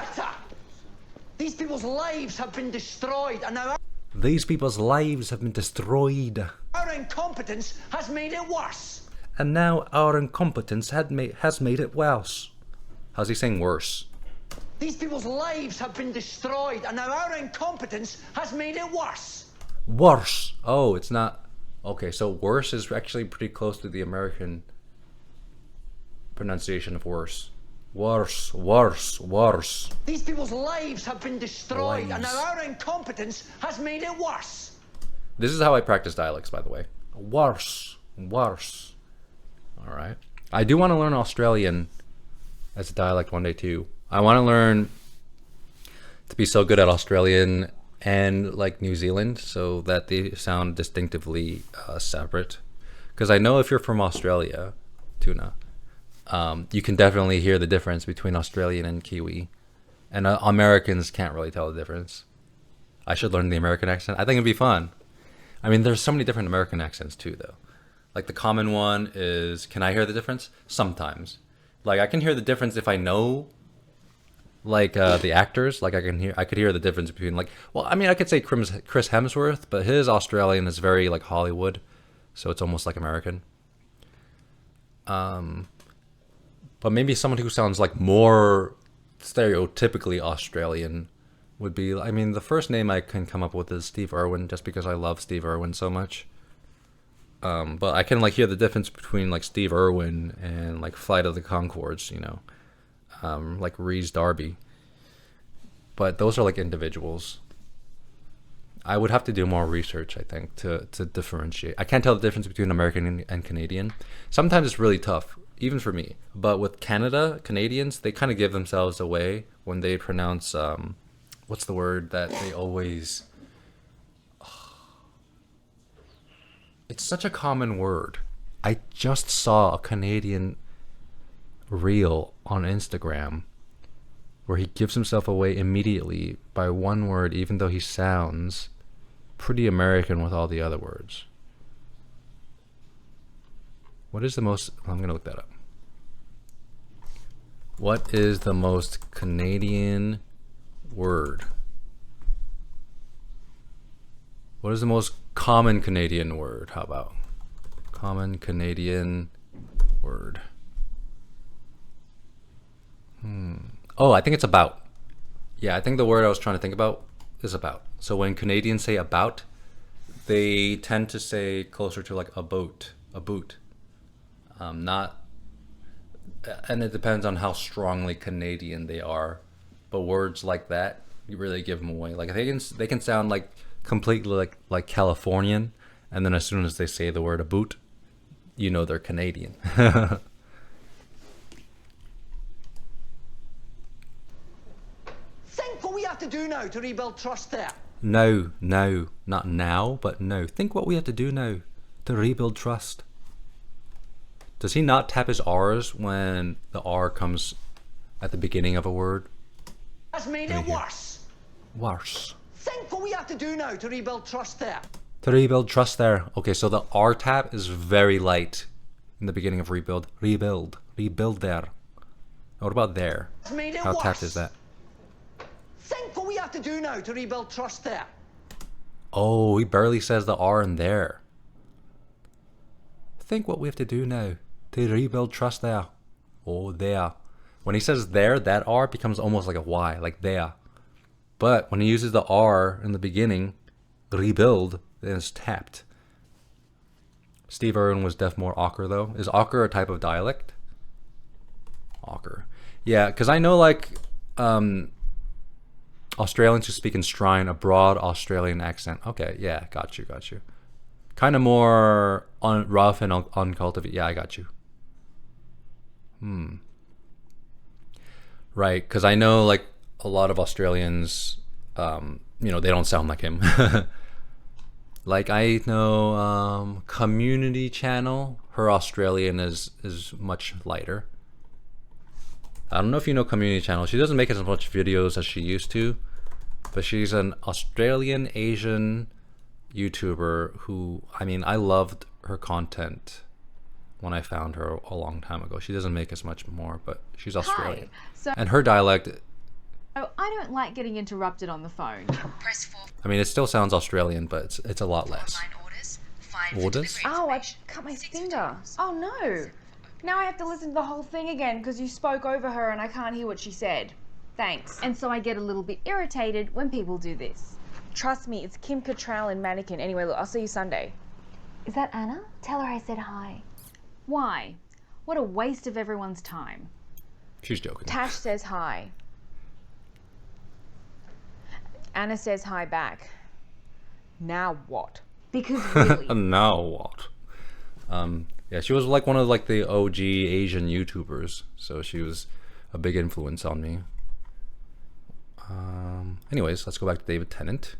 These people's lives have been destroyed, and now These people's lives have been destroyed. our incompetence has made it worse. And now our incompetence has made it worse. How's he saying worse? These people's lives have been destroyed, and now our incompetence has made it worse. Worse. Oh, it's not. Okay, so worse is actually pretty close to the American pronunciation of worse. Worse, worse, worse. These people's lives have been destroyed, and Lives. now our incompetence has made it worse. This is how I practice dialects, by the way. Worse, worse. All right. I do want to learn Australian as a dialect one day too. I want to learn to be so good at Australian and like New Zealand so that they sound distinctively separate. Because I know if you're from Australia, Tuna, you can definitely hear the difference between Australian and Kiwi. And Americans can't really tell the difference. I should learn the American accent. I think it'd be fun. I mean, there's so many different American accents too, though. Like the common one is, can I hear the difference? Sometimes. Like I can hear the difference if I know like the actors. Like I could hear the difference between like, well, I mean, I could say Chris Hemsworth, but his Australian is very like Hollywood. So it's almost like American. But maybe someone who sounds like more stereotypically Australian would be, I mean, the first name I can come up with is Steve Irwin, just because I love Steve Irwin so much. But I can like hear the difference between like Steve Irwin and like Flight of the Conchords, you know, like Rhys Darby. But those are like individuals. I would have to do more research, I think, to differentiate. I can't tell the difference between American and Canadian. Sometimes it's really tough, even for me. But with Canadians, they kind of give themselves away when they pronounce, what's the word that they always... It's such a common word. I just saw a Canadian reel on Instagram where he gives himself away immediately by one word, even though he sounds pretty American with all the other words. What is the most... I'm going to look that up. What is the most Canadian word? What is the most common Canadian word? How about common Canadian word? Oh, I think it's about. Yeah, I think the word I was trying to think about is about. So when Canadians say about, they tend to say closer to like a boat, a boot. Not, and it depends on how strongly Canadian they are. But words like that, you really give them away. Like they can sound like completely like Californian, and then as soon as they say the word a boot, you know they're Canadian. Think what we have to do now to rebuild trust there. No, not now, but no. Think what we have to do now to rebuild trust. Does he not tap his R's when the R comes at the beginning of a word? Has made it worse. Worse. Think what we have to do now to rebuild trust there. To rebuild trust there. Okay, so the R tap is very light in the beginning of rebuild. Rebuild there. What about there? Has made it How worse. tapped is that? Think what we have to do now to rebuild trust there. Oh, he barely says the R in there. Think what we have to do now to rebuild trust there. Oh, there. When he says there, that R becomes almost like a Y, like there. But when he uses the R in the beginning, rebuild, then it's tapped. Steve Irwin was deaf more ochre though. Is ochre a type of dialect? Ochre. Yeah, because I know like Australians who speak in Strine, a broad Australian accent. Okay, yeah, got you. Kind of more rough and uncultivated. Yeah, I got you. Right, because I know like a lot of Australians, you know, they don't sound like him. Like I know Community Channel, her Australian is much lighter. I don't know if you know Community Channel. She doesn't make as much videos as she used to, but she's an Australian Asian YouTuber who, I mean, I loved her content when I found her a long time ago. She doesn't make as much more, but she's Australian. And her dialect, Oh, I don't like getting interrupted on the phone. Press 4 I mean, it still sounds Australian, but it's a lot less. online orders. 5 for Orders? delivery Oh, I information. cut my 6 for finger. tables. Oh no. Now I have to listen to the whole thing again because you spoke over her and I can't hear what she said. Thanks. And so I get a little bit irritated when people do this. Trust me, it's Kim Cattrall in Mannequin. Anyway, look, I'll see you Sunday. Is that Anna? Tell her I said hi. Why? What a waste of everyone's time. She's joking. Tash says hi. Anna says hi back. Now what? Because really, Now what? Yeah, she was like one of like the OG Asian YouTubers, so she was a big influence on me. Anyways, let's go back to David Tennant.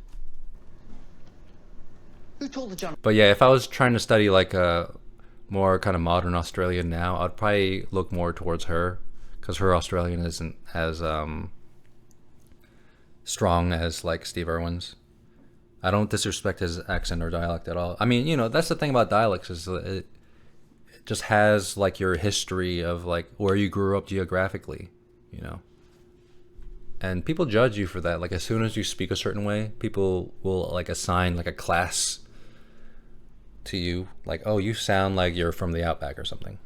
Who told the journalist? But yeah, if I was trying to study like a more kind of modern Australian now, I'd probably look more towards her, because her Australian isn't as strong as like Steve Irwin's. I don't disrespect his accent or dialect at all. I mean, you know, that's the thing about dialects is that it just has like your history of like where you grew up geographically, you know. And people judge you for that. Like as soon as you speak a certain way, people will like assign like a class to you. Like, oh, you sound like you're from the outback or something.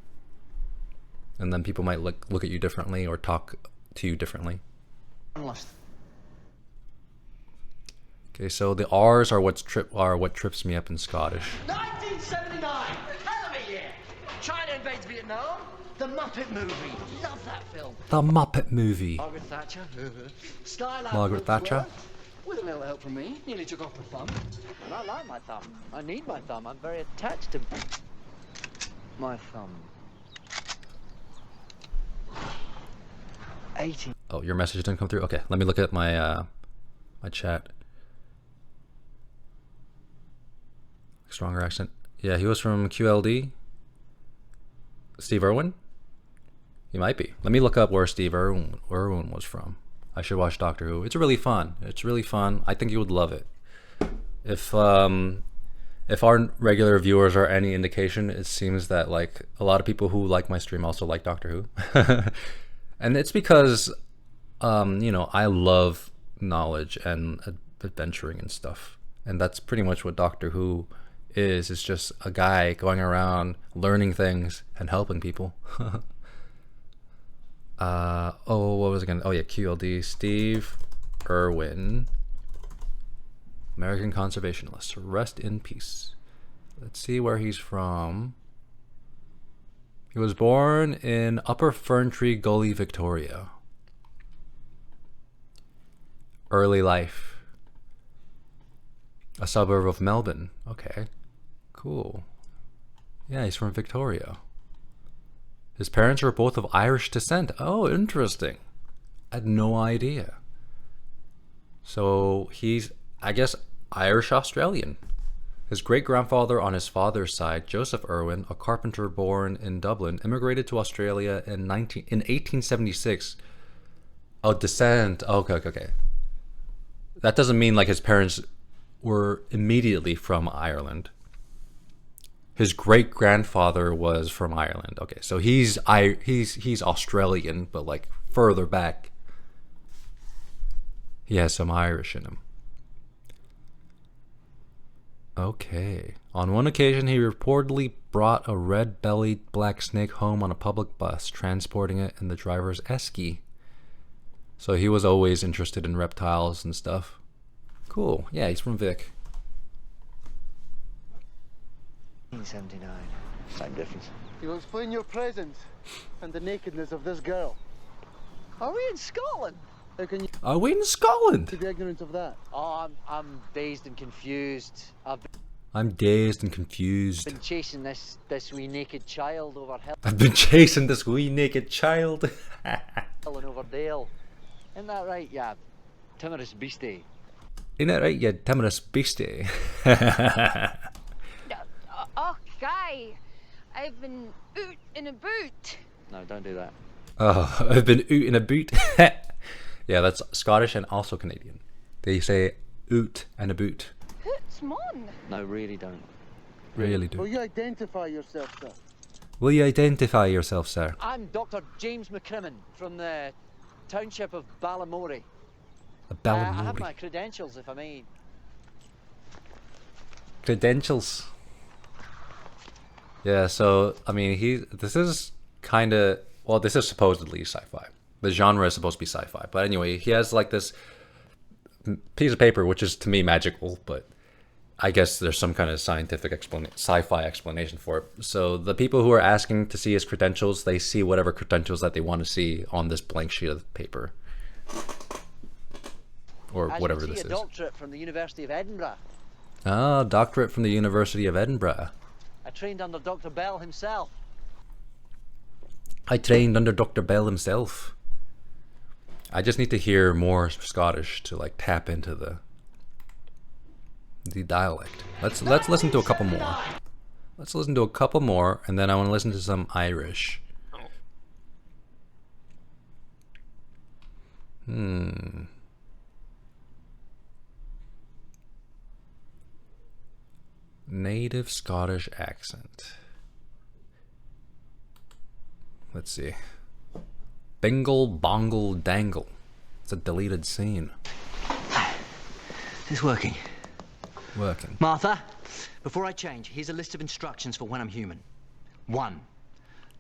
And then people might look at you differently or talk to you differently. Okay, so the R's are what trips me up in Scottish. 1979! Hell of a year! China invades Vietnam. The Muppet Movie. Love that film. The Muppet Movie. Margaret Thatcher. Skylab Margaret Thatcher. With a little help from me. Nearly took off my thumb. And I like my thumb. I need my thumb. I'm very attached to my thumb. 18. Oh, your message didn't come through? Okay, let me look at my my chat. Stronger accent. Yeah, he was from QLD. Steve Irwin? He might be. Let me look up where Steve Irwin was from. I should watch Doctor Who. It's really fun. It's really fun. I think you would love it. If our regular viewers are any indication, it seems that like a lot of people who like my stream also like Doctor Who. And it's because you know, I love knowledge and adventuring and stuff. And that's pretty much what Doctor Who is. It's just a guy going around learning things and helping people. Oh, what was it again? Oh yeah, QLD. Steve Irwin, American conservationist. Rest in peace. Let's see where he's from. He was born in Upper Ferntree Gully, Victoria. Early life. A suburb of Melbourne. Okay. Cool. Yeah, he's from Victoria. His parents were both of Irish descent. Oh, interesting. I had no idea. So he's, I guess, Irish-Australian. His great-grandfather on his father's side, Joseph Irwin, a carpenter born in Dublin, immigrated to Australia in 1876. Oh, descent. Okay. That doesn't mean like his parents were immediately from Ireland. His great-grandfather was from Ireland. Okay, so he's Australian, but like further back, he has some Irish in him. Okay. On one occasion, he reportedly brought a red-bellied black snake home on a public bus, transporting it in the driver's esky. So he was always interested in reptiles and stuff. Cool. Yeah, he's from Vic. 1979. Same difference. You'll explain your presence and the nakedness of this girl. Are we in Scotland? How can you Are we in Scotland? be ignorant of that? Oh, I'm dazed and confused. I'm dazed and confused. Been chasing this wee naked child over hill I've been chasing this wee naked child. and over dale. Isn't that right? Yeah. Timorous beastie. Ain't that right, you timorous beastie? Oh, Guy, I've been oot in a boot. No, don't do that. Oh, I've been oot in a boot. Yeah, that's Scottish and also Canadian. They say oot and a boot. Hoots, mon. No, really don't. Really do. Will you identify yourself, sir? Will you identify yourself, sir? I'm Dr. James McCrimmon from the township of Balamory. I have my credentials, if I may. Credentials. Yeah, so, I mean, this is kind of, well, this is supposedly sci-fi. The genre is supposed to be sci-fi. But anyway, he has like this piece of paper, which is to me magical, but I guess there's some kind of scientific sci-fi explanation for it. So the people who are asking to see his credentials, they see whatever credentials that they want to see on this blank sheet of paper. Or whatever this is. A doctorate from the University of Edinburgh. Ah, doctorate from the University of Edinburgh. I trained under Dr. Bell himself. I trained under Dr. Bell himself. I just need to hear more Scottish to like tap into the dialect. Let's listen to a couple more. Let's listen to a couple more, and then I want to listen to some Irish. Native Scottish accent. Let's see. Bingle bongle dangle. It's a deleted scene. It's working. Working. Martha, before I change, here's a list of instructions for when I'm human. 1,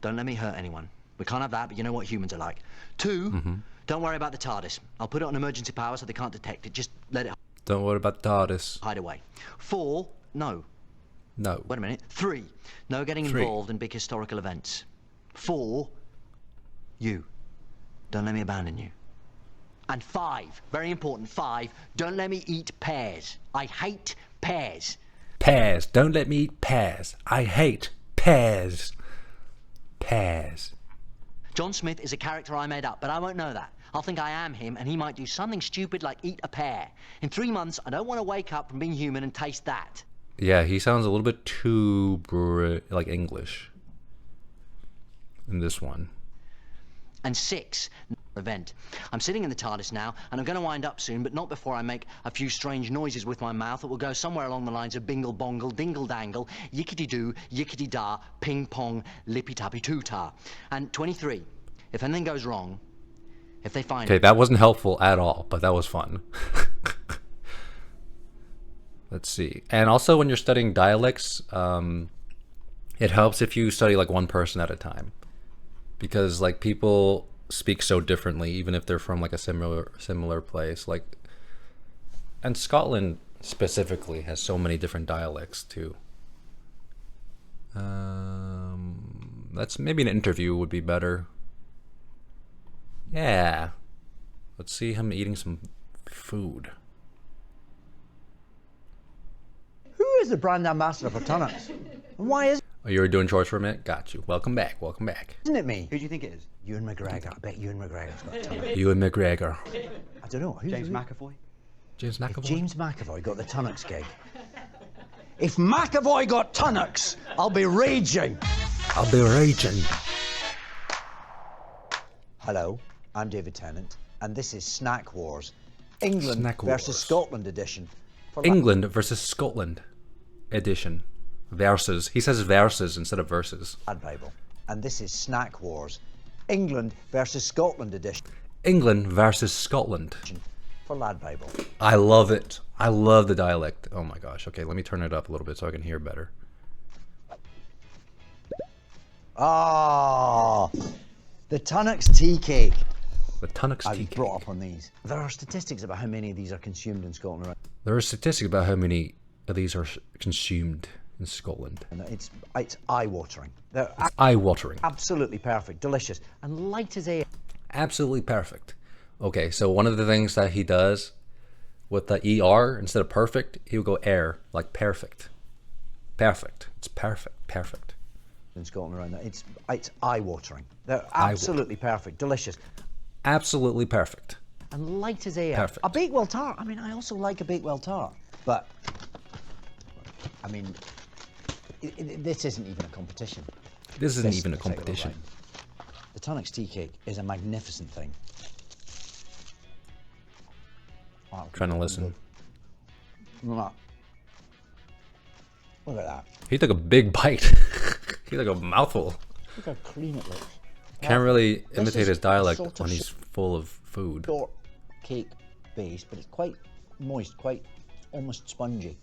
don't let me hurt anyone. We can't have that, but you know what humans are like. 2, don't worry about the TARDIS. I'll put it on emergency power so they can't detect it. Just let it Don't worry about the TARDIS. hide away. 4, no. No. Wait a minute. 3, no getting 3. involved in big historical events. 4, you. Don't let me abandon you. And 5, very important, 5, don't let me eat pears. I hate pears. Pears. Don't let me eat pears. I hate pears. Pears. John Smith is a character I made up, but I won't know that. I'll think I am him, and he might do something stupid like eat a pear. In 3 months, I don't want to wake up from being human and taste that. Yeah, he sounds a little bit too like English in this one. And 6, event. I'm sitting in the TARDIS now, and I'm going to wind up soon, but not before I make a few strange noises with my mouth that will go somewhere along the lines of bingle bongle, dingle dangle, yickety doo, yickety da, ping pong, lippy tappy too-tar. And 23, if anything goes wrong, if they find... Okay, that wasn't helpful at all, but that was fun. Let's see. And also when you're studying dialects, it helps if you study like one person at a time. Because like people speak so differently, even if they're from like a similar place. Like, and Scotland specifically has so many different dialects too. That's maybe an interview would be better. Yeah. Let's see him eating some food. Who is the brand ambassador for Tunnocks? And why isn't Oh, you were doing chores for a minute? Got you. Welcome back. Welcome back. it me? Who do you think it is? Ewan McGregor. I bet Ewan McGregor's got Tunnocks. Ewan McGregor. I don't know. Who's James McAvoy. James If McAvoy. James McAvoy got the Tunnocks gig. If McAvoy got Tunnocks, I'll be raging. I'll be raging. Hello, I'm David Tennant, and this is Snack Wars. England Snack versus Wars. Scotland edition. For England versus Scotland edition. Versus. He says versus instead of verses. Lad Bible. And this is Snack Wars. England versus Scotland edition. England versus Scotland. For Lad Bible. I love it. I love the dialect. Oh my gosh. Okay, let me turn it up a little bit so I can hear better. Ah, the Tunnocks tea cake. The Tunnocks I tea was cake. brought up on these. There are statistics about how many of these are consumed in Scotland. Right? There are statistics about how many of these are consumed in Scotland. And it's eye-watering. They're Eye-watering. absolutely perfect, delicious, and light as air. Absolutely perfect. Okay, so one of the things that he does with the ER, instead of perfect, he would go air, like perfect. Perfect. It's perfect. Perfect. In Scotland around that. It's eye-watering. They're absolutely perfect, delicious. Absolutely perfect. and light as air. Perfect. A Bakewell tart. I mean, I also like a Bakewell tart, but I mean, this isn't even a competition. This isn't even a competition. The Tunnocks tea cake is a magnificent thing. Wow, Trying to listen. Look at that. He took a big bite. He took a mouthful. Look how clean it looks. Can't really This imitate is his dialect sort of when he's full of food. Short cake base, but it's quite moist, quite almost spongy.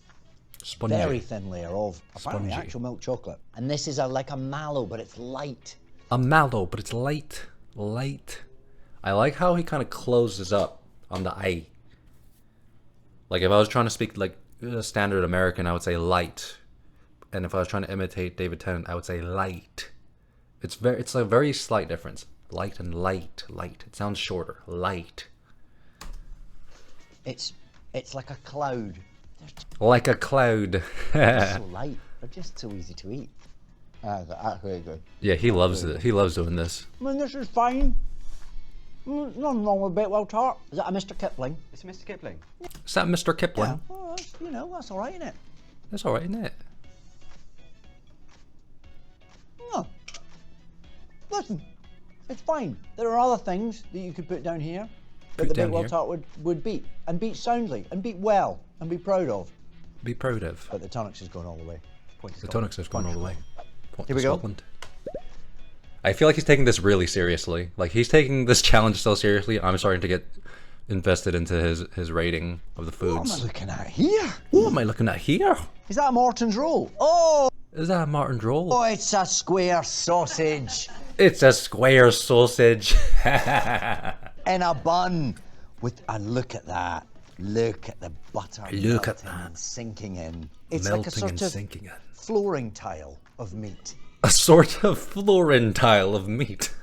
Spongy. Very thin layer of apparently Spongy. actual milk chocolate. And this is like a mallow, but it's light. A mallow, but it's light. Light. I like how he kind of closes up on the I. Like if I was trying to speak like a standard American, I would say light. And if I was trying to imitate David Tennant, I would say light. It's a very slight difference. Light and light. Light. It sounds shorter. Light. It's like a cloud. Like a cloud. They're so light. They're just so easy to eat. That's very good. Yeah, he loves it. He loves doing this. I mean, this is fine. Nothing wrong with Bakewell tart. Is that a Mr. Kipling? It's Mr. Kipling. Is that Mr. Kipling? Yeah. Well, that's all right, isn't it? That's alright, isn't it? No. Listen, it's fine. There are other things that you could put down here that Put the down Bakewell here. tart would beat. And beat soundly. And beat well. And be proud of. Be proud of. But the Tunnocks is going all the way. Point to The Scotland. Tunnocks has gone all the way. Point Here to we go. Scotland. I feel like he's taking this really seriously. Like he's taking this challenge so seriously. I'm starting to get invested into his rating of the What am I foods. looking at here? What am I looking at here? Is that a Morton's roll? Oh! Is that a Martin roll? Oh, it's a square sausage It's a square sausage. in a bun. And look at that. Look at the butter Look at melting that. and sinking in. It's Melting like a sort and of sinking in. flooring tile of meat. A sort of florin tile of meat.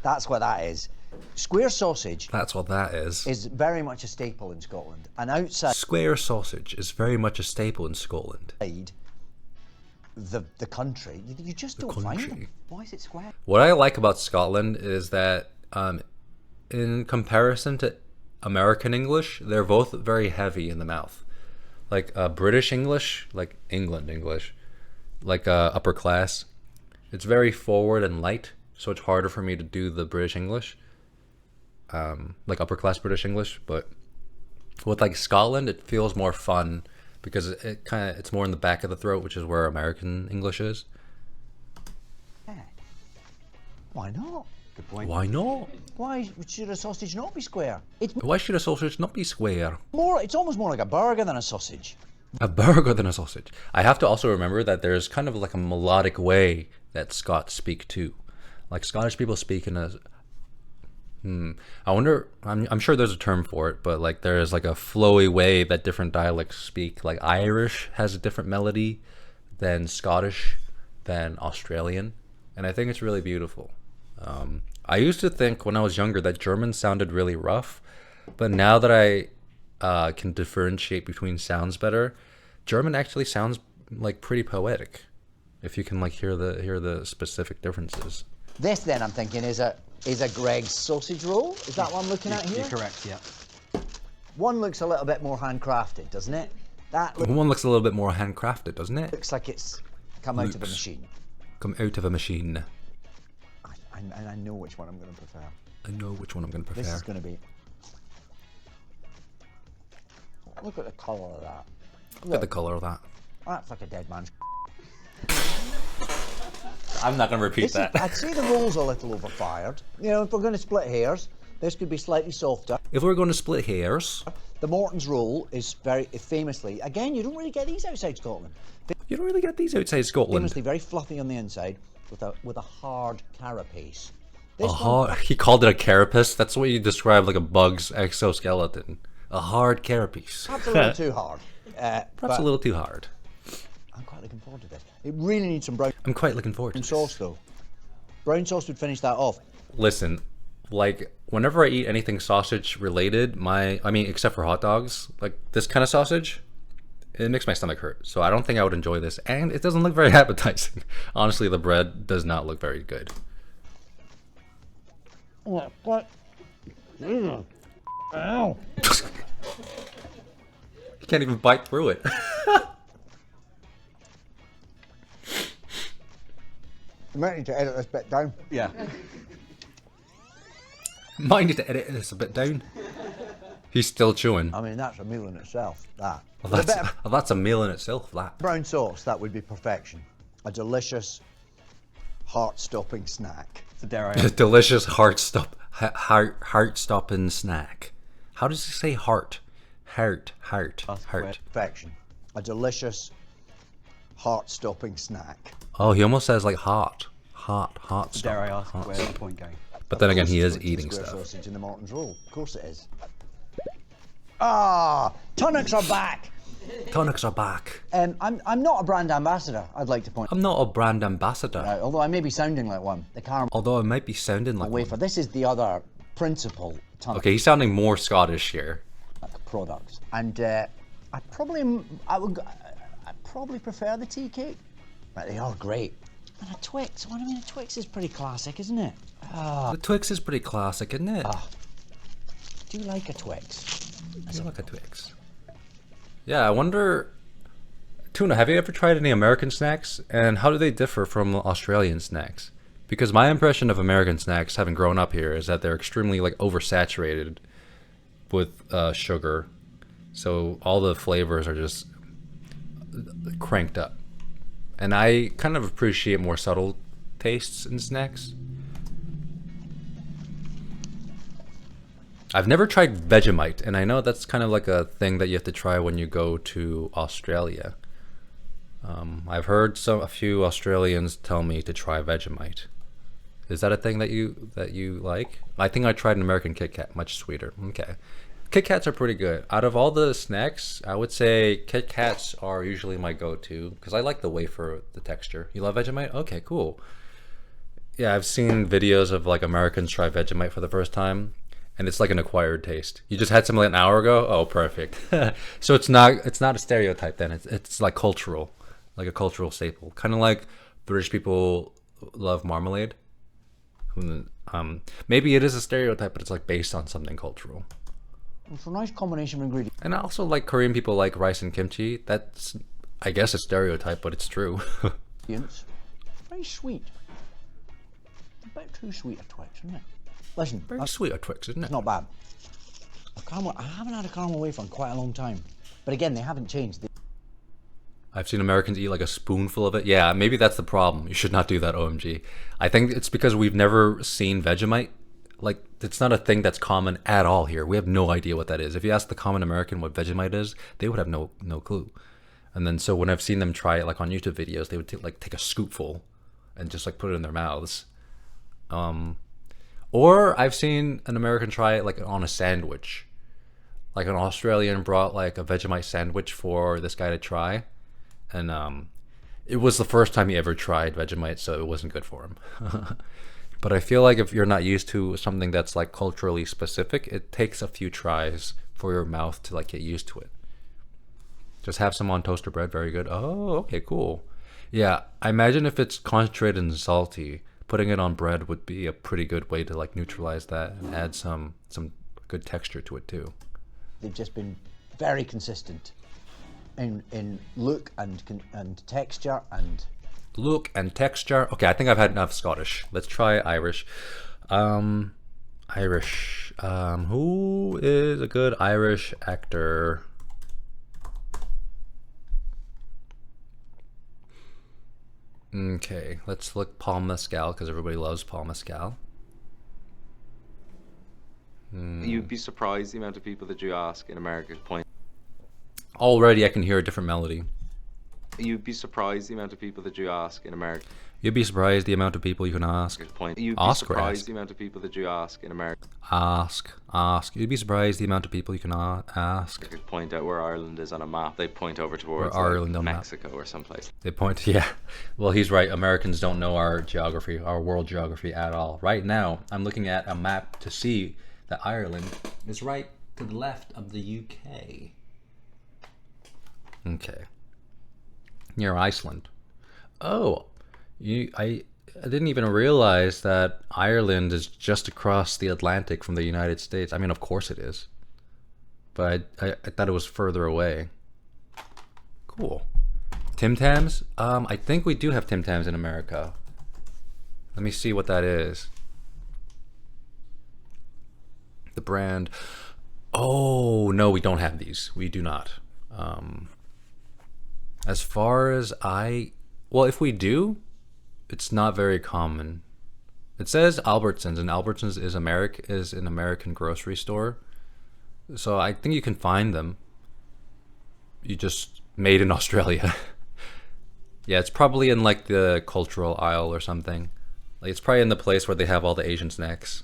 That's what that is. Square sausage That's what that is. is very much a staple in Scotland. And outside Square sausage is very much a staple in Scotland. the country, you just don't find country. them. Why is it square? What I like about Scotland is that in comparison to American English, they're both very heavy in the mouth. Like British English, like England English, like upper class, it's very forward and light, so it's harder for me to do the British English, like upper class British English. But with like Scotland, it feels more fun because it's more in the back of the throat, which is where American English is. Yeah. Why not? Good point. Why not? Why should a sausage not be square? Why should a sausage not be square? It's almost more like a burger than a sausage. A burger than a sausage. I have to also remember that there's kind of like a melodic way that Scots speak too. Like Scottish people speak in a I wonder, I'm sure there's a term for it, but like there's like a flowy way that different dialects speak. Like Irish has a different melody than Scottish, than Australian, and I think it's really beautiful. I used to think when I was younger that German sounded really rough, but now that I can differentiate between sounds better, German actually sounds like pretty poetic, if you can like hear the specific differences. This then I'm thinking is a Greg's sausage roll. Is that what I'm looking at here? You're correct, yeah. One looks a little bit more handcrafted, doesn't it? That One looks a little bit more handcrafted, doesn't it? looks like it's come out of a Looks. machine. Come out of a machine. And I know which one I'm going to prefer. I know which one I'm going to This prefer. is going to be. Look at the colour of that. Look at the colour of that. That's like a dead man's. I'm not going to repeat that. I'd say the roll's a little overfired. You know, if we're going to split hairs, this could be slightly softer. If we're going to split hairs, The Morton's roll is very famously, again, you don't really get these outside Scotland. you don't really get these outside Scotland. Famously very fluffy on the inside with a hard carapace. A This hard, he called it a carapace. That's what you describe like a bug's exoskeleton. A hard carapace. perhaps a little too hard. Perhaps a little too hard. I'm quite looking forward to this. It really needs some brown I'm quite looking forward to sauce this. though. Brown sauce would finish that off. Listen, like whenever I eat anything sausage related, except for hot dogs, like this kind of sausage, it makes my stomach hurt. So I don't think I would enjoy this, and it doesn't look very appetizing. Honestly, the bread does not look very good. Yeah, but Ow. You can't even bite through it. You might need to edit this bit down. Yeah. Might need to edit this a bit down. He's still chewing. I mean, that's a meal in itself, that. Well, With a bit of that's a meal in itself, that. brown sauce, that would be perfection. A delicious, heart-stopping snack. So dare I? A delicious heart-stopping snack. How does he say heart? Heart. Perfection. A delicious, heart-stopping snack. Oh, he almost says like hot stop. Dare I ask hot where's stop. the point going? But then again, Of course he it's is going to eating square stuff. sausage in the Morton's roll. Of course it is. Ah, tonics are back. Tonics are back. I'm not a brand ambassador, I'd like to point I'm not a brand ambassador. out, although I may be sounding like one. The caramel Although I might be sounding like wafer. one. This is the other principal tonic Okay, he's sounding more Scottish here. product. And I probably prefer the tea cake. But they are great. And a Twix. Well, I mean, a Twix is pretty classic, isn't it? The Twix is pretty classic, isn't it? Do you like a Twix? I do like a Twix. Yeah, I wonder... Tuna, have you ever tried any American snacks? And how do they differ from Australian snacks? Because my impression of American snacks, having grown up here, is that they're extremely like oversaturated with sugar. So all the flavors are just cranked up. And I kind of appreciate more subtle tastes in snacks. I've never tried Vegemite, and I know that's kind of like a thing that you have to try when you go to Australia. I've heard a few Australians tell me to try Vegemite. Is that a thing that you like? I think I tried an American Kit Kat, much sweeter. Okay. Kit Kats are pretty good. Out of all the snacks, I would say Kit Kats are usually my go-to because I like the wafer, the texture. You love Vegemite? Okay, cool. Yeah, I've seen videos of like Americans try Vegemite for the first time, and it's like an acquired taste. You just had some like an hour ago? Oh, perfect. So it's not a stereotype then. It's like cultural, like a cultural staple. Kind of like British people love marmalade. Maybe it is a stereotype, but it's like based on something cultural. It's a nice combination of ingredients. And also like Korean people like rice and kimchi. That's, I guess, a stereotype, but it's true. Very sweet. A bit too sweet a Twix, isn't it? Listen, Very sweet a Twix, isn't it? it's not bad. I haven't had a caramel wafer in quite a long time. But again, they haven't changed. I've seen Americans eat like a spoonful of it. Yeah, maybe that's the problem. You should not do that, OMG. I think it's because we've never seen Vegemite. Like, it's not a thing that's common at all here. We have no idea what that is. If you ask the common American what Vegemite is, they would have no clue. And then so when I've seen them try it, like on YouTube videos, they would take a scoopful and just like put it in their mouths. Or I've seen an American try it like on a sandwich. Like an Australian brought like a Vegemite sandwich for this guy to try. And it was the first time he ever tried Vegemite, so it wasn't good for him. But I feel like if you're not used to something that's like culturally specific, it takes a few tries for your mouth to like get used to it. Just have some on toaster bread, very good. Oh, okay, cool. Yeah, I imagine if it's concentrated and salty, putting it on bread would be a pretty good way to like neutralize that and add some good texture to it too. They've just been very consistent in look and texture and... Look and texture. Okay, I think I've had enough Scottish. Let's try Irish. Irish. Who is a good Irish actor? Okay, let's look Paul Mescal because everybody loves Paul Mescal. You'd be surprised the amount of people that you ask in America point. Already I can hear a different melody. You'd be surprised the amount of people that you ask in America. You'd be surprised the amount of people you can ask. Point. You'd be Ask or surprised ask? the amount of people that you ask in America. Ask. You'd be surprised the amount of people you can ask. Could point out where Ireland is on a map. They point over towards Where Ireland on a map. Mexico or someplace. They point, yeah. Well, he's right. Americans don't know our geography, our world geography at all. Right now, I'm looking at a map to see that Ireland is right to the left of the UK. Okay. Near Iceland. Oh, is didn't even realize that Ireland is just across the Atlantic from the United States. I mean, of course it is. But I thought it was further away. Cool. Tim Tams? I think we do have Tim Tams in America. Let me see what that is. The brand. Oh, no, we don't have these. We do not. As far as well, if we do, it's not very common. It says Albertsons, and Albertsons is an American grocery store. So I think you can find them. You just made in Australia. Yeah, it's probably in like the cultural aisle or something. Like it's probably in the place where they have all the Asian snacks.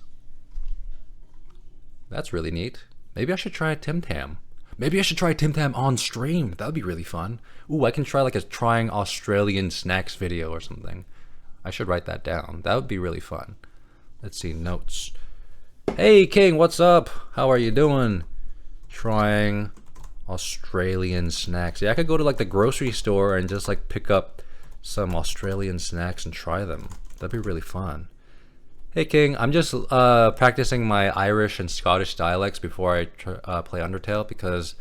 That's really neat. Maybe I should try a Tim Tam. Maybe I should try Tim Tam on stream. That would be really fun. Ooh, I can try like a trying Australian snacks video or something. I should write that down. That would be really fun. Let's see, notes. Hey King, what's up? How are you doing? Trying Australian snacks. Yeah, I could go to like the grocery store and just like pick up some Australian snacks and try them. That'd be really fun. Hey King, I'm just practicing my Irish and Scottish dialects before I play Undertale because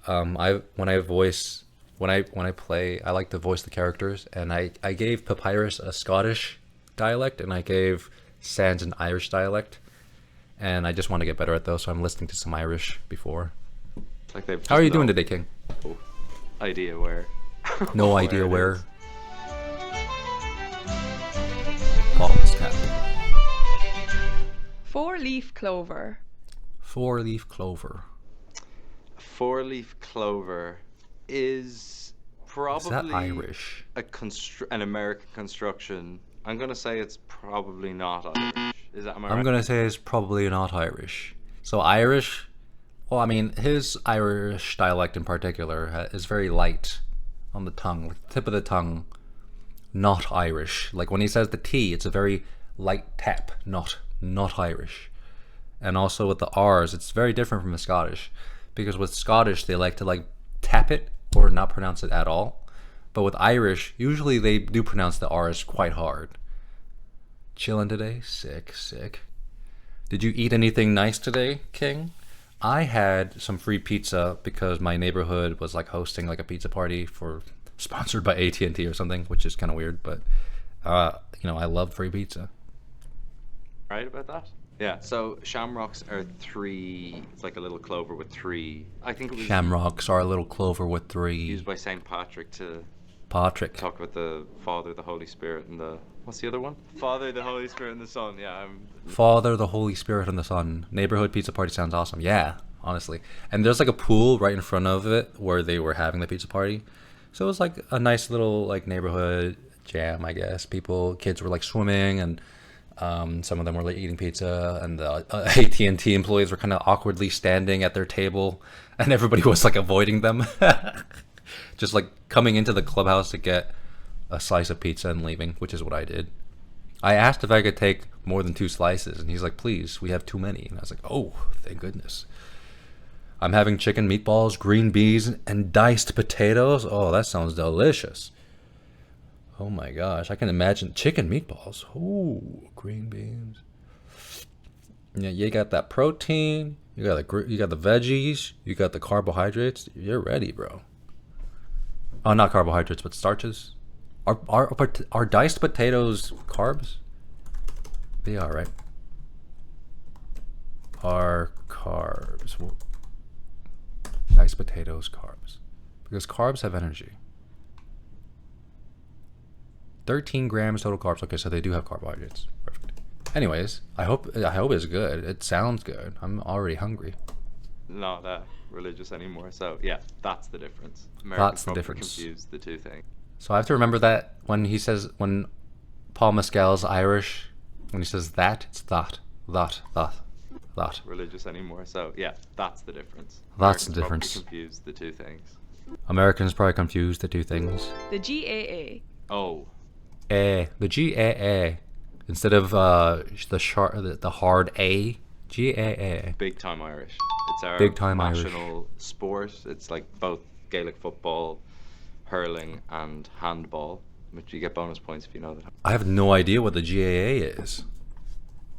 when I play, I like to voice the characters, and I gave Papyrus a Scottish dialect and I gave Sans an Irish dialect, and I just want to get better at those, so I'm listening to some Irish before. Like they've How are you doing today, King? No idea where. No idea where. Paul's cat. 4-leaf clover. 4-leaf clover. 4-leaf clover is probably Is that Irish? An American construction. I'm gonna say it's probably not Irish. Is that American? I'm gonna say it's probably not Irish. So Irish, well, I mean, his Irish dialect in particular is very light on the tongue, like the tip of the tongue. Not Irish. Like when he says the T, it's a very light tap. Not Irish. And also with the R's, it's very different from the Scottish, because with Scottish they like to like tap it or not pronounce it at all, but with Irish usually they do pronounce the R's quite hard. Chilling today? Sick. Did you eat anything nice today, King? I had some free pizza because my neighborhood was like hosting like a pizza party sponsored by AT&T or something, which is kind of weird, but I love free pizza. Right about that? Yeah, so shamrocks are 3, it's like a little clover with 3. I think it was Shamrocks are a little clover with 3. used by St. Patrick to talk about the Father, the Holy Spirit, and what's the other one? Father, the Holy Spirit, and the Son. Yeah, Father, the Holy Spirit, and the Son. Neighborhood pizza party sounds awesome. Yeah, honestly. And there's like a pool right in front of it where they were having the pizza party. So it was like a nice little like neighborhood jam, I guess. Kids were like swimming, and some of them were like eating pizza, and the AT&T employees were kind of awkwardly standing at their table, and everybody was like avoiding them. Just like coming into the clubhouse to get a slice of pizza and leaving, which is what I did. I asked if I could take more than 2 slices, and he's like, please, we have too many. And I was like, oh, thank goodness. I'm having chicken meatballs, green beans, and diced potatoes. Oh, that sounds delicious. Oh my gosh, I can imagine chicken meatballs. Ooh, green beans. Yeah, you got that protein, you got the veggies, you got the carbohydrates. You're ready, bro. Oh, not carbohydrates, but starches. Are diced potatoes carbs? They are, right? Are carbs. Diced potatoes carbs. Because carbs have energy. 13 grams total carbs. Okay, so they do have carbohydrates. Perfect. Anyways, I hope it's good. It sounds good. I'm already hungry. Not religious anymore. So yeah, that's the difference. That's the difference. Confuse the two things. So I have to remember that when Paul Mescal's Irish, when he says that, it's that. Religious anymore. So yeah, that's the difference. That's the difference. Confuse the two things. Americans probably confuse the two things. The GAA. Oh. The GAA instead of the hard A. GAA. Big time Irish. It's our big time national sport. It's like both Gaelic football, hurling, and handball. But you get bonus points if you know that. I have no idea what the GAA is.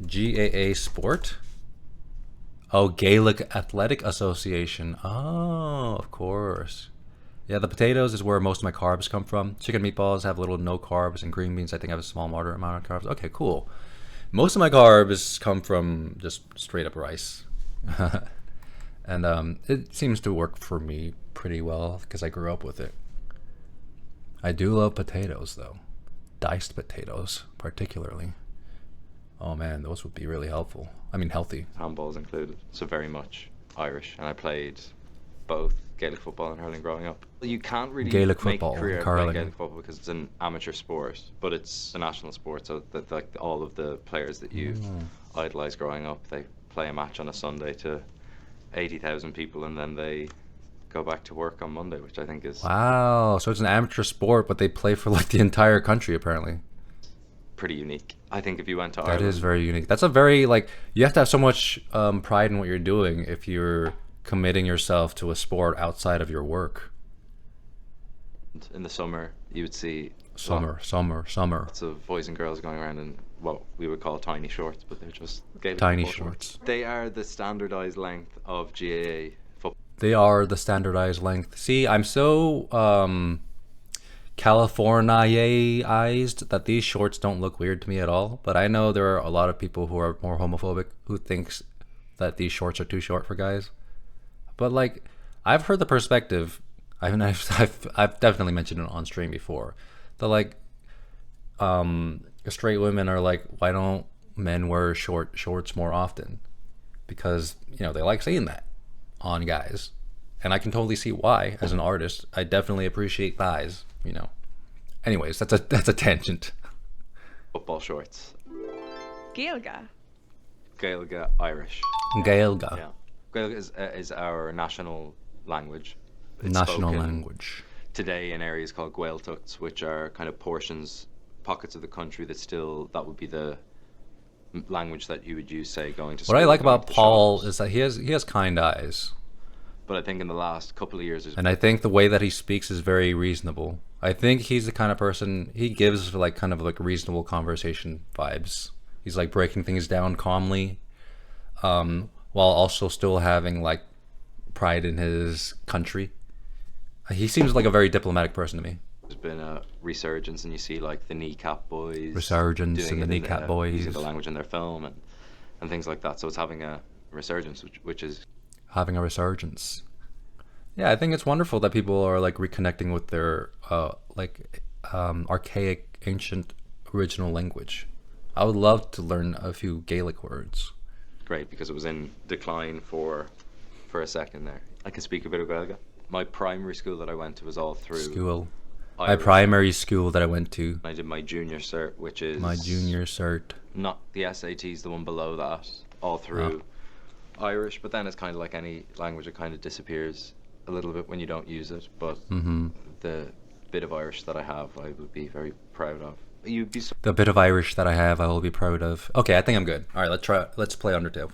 GAA Sport? Oh, Gaelic Athletic Association. Oh, of course. Yeah, the potatoes is where most of my carbs come from. Chicken meatballs have little no carbs, and green beans I think have a small moderate amount of carbs. Okay, cool. Most of my carbs come from just straight up rice. And it seems to work for me pretty well because I grew up with it. I do love potatoes though. Diced potatoes, particularly. Oh man, those would be really helpful. I mean, healthy. Handballs included, so very much Irish. And I played both Gaelic football and hurling growing up. You can't really Gaelic make football a career and out of playing hurling. Gaelic football because it's an amateur sport, but it's a national sport. So that like all of the players that you idolized growing up, they play a match on a Sunday to 80,000 people, and then they go back to work on Monday, which I think is Wow, so it's an amateur sport, but they play for like the entire country apparently. pretty unique. I think if you went to That Ireland, is very unique. That's a very like you have to have so much pride in what you're doing if you're committing yourself to a sport outside of your work. in the summer, you would see Summer. lots of boys and girls going around in what we would call tiny shorts, but they're just Gaelic Tiny football shorts. They are the standardized length of GAA football. They are the standardized length. See, I'm so Californiaized that these shorts don't look weird to me at all. But I know there are a lot of people who are more homophobic who thinks that these shorts are too short for guys. But like, I've heard the perspective. I've definitely mentioned it on stream before. That like, straight women are like, why don't men wear shorts more often? Because they like seeing that on guys, and I can totally see why. As an artist, I definitely appreciate thighs. Anyways, that's a tangent. Football shorts. Gaelga. Gaeilge Irish. Gaelga. Yeah. Gaeilge is our national language. It's National spoken language. today in areas called Gaeltachts, which are kind of pockets of the country that would be the language that you would use, say, going to school. What I like going about to the Paul shops. is that he has kind eyes, But I think in the last couple of years, and I think the way that he speaks is very reasonable. I think he's the kind of person, he gives like kind of like reasonable conversation vibes. He's like breaking things down calmly, while also still having like pride in his country. He seems like a very diplomatic person to me. there's been a resurgence, and you see like the Kneecap Boys Resurgence doing and the it Kneecap Boys. using the language in their film and things like that. So it's having a resurgence, which is Having a resurgence. Yeah, I think it's wonderful that people are like reconnecting with their archaic, ancient, original language. I would love to learn a few Gaelic words. great because it was in decline for a second there. I can speak a bit of Gaeilge. My primary school that I went to was all through My primary school that I went to. I did my junior cert, which is My junior cert. not the SATs, the one below that, all through Irish. But then it's kind of like any language, it kind of disappears a little bit when you don't use it. But the bit of Irish that I have, I would be very proud of. You'd be The bit of Irish that I have, I will be proud of. Okay, I think I'm good. All right, let's play Undertale.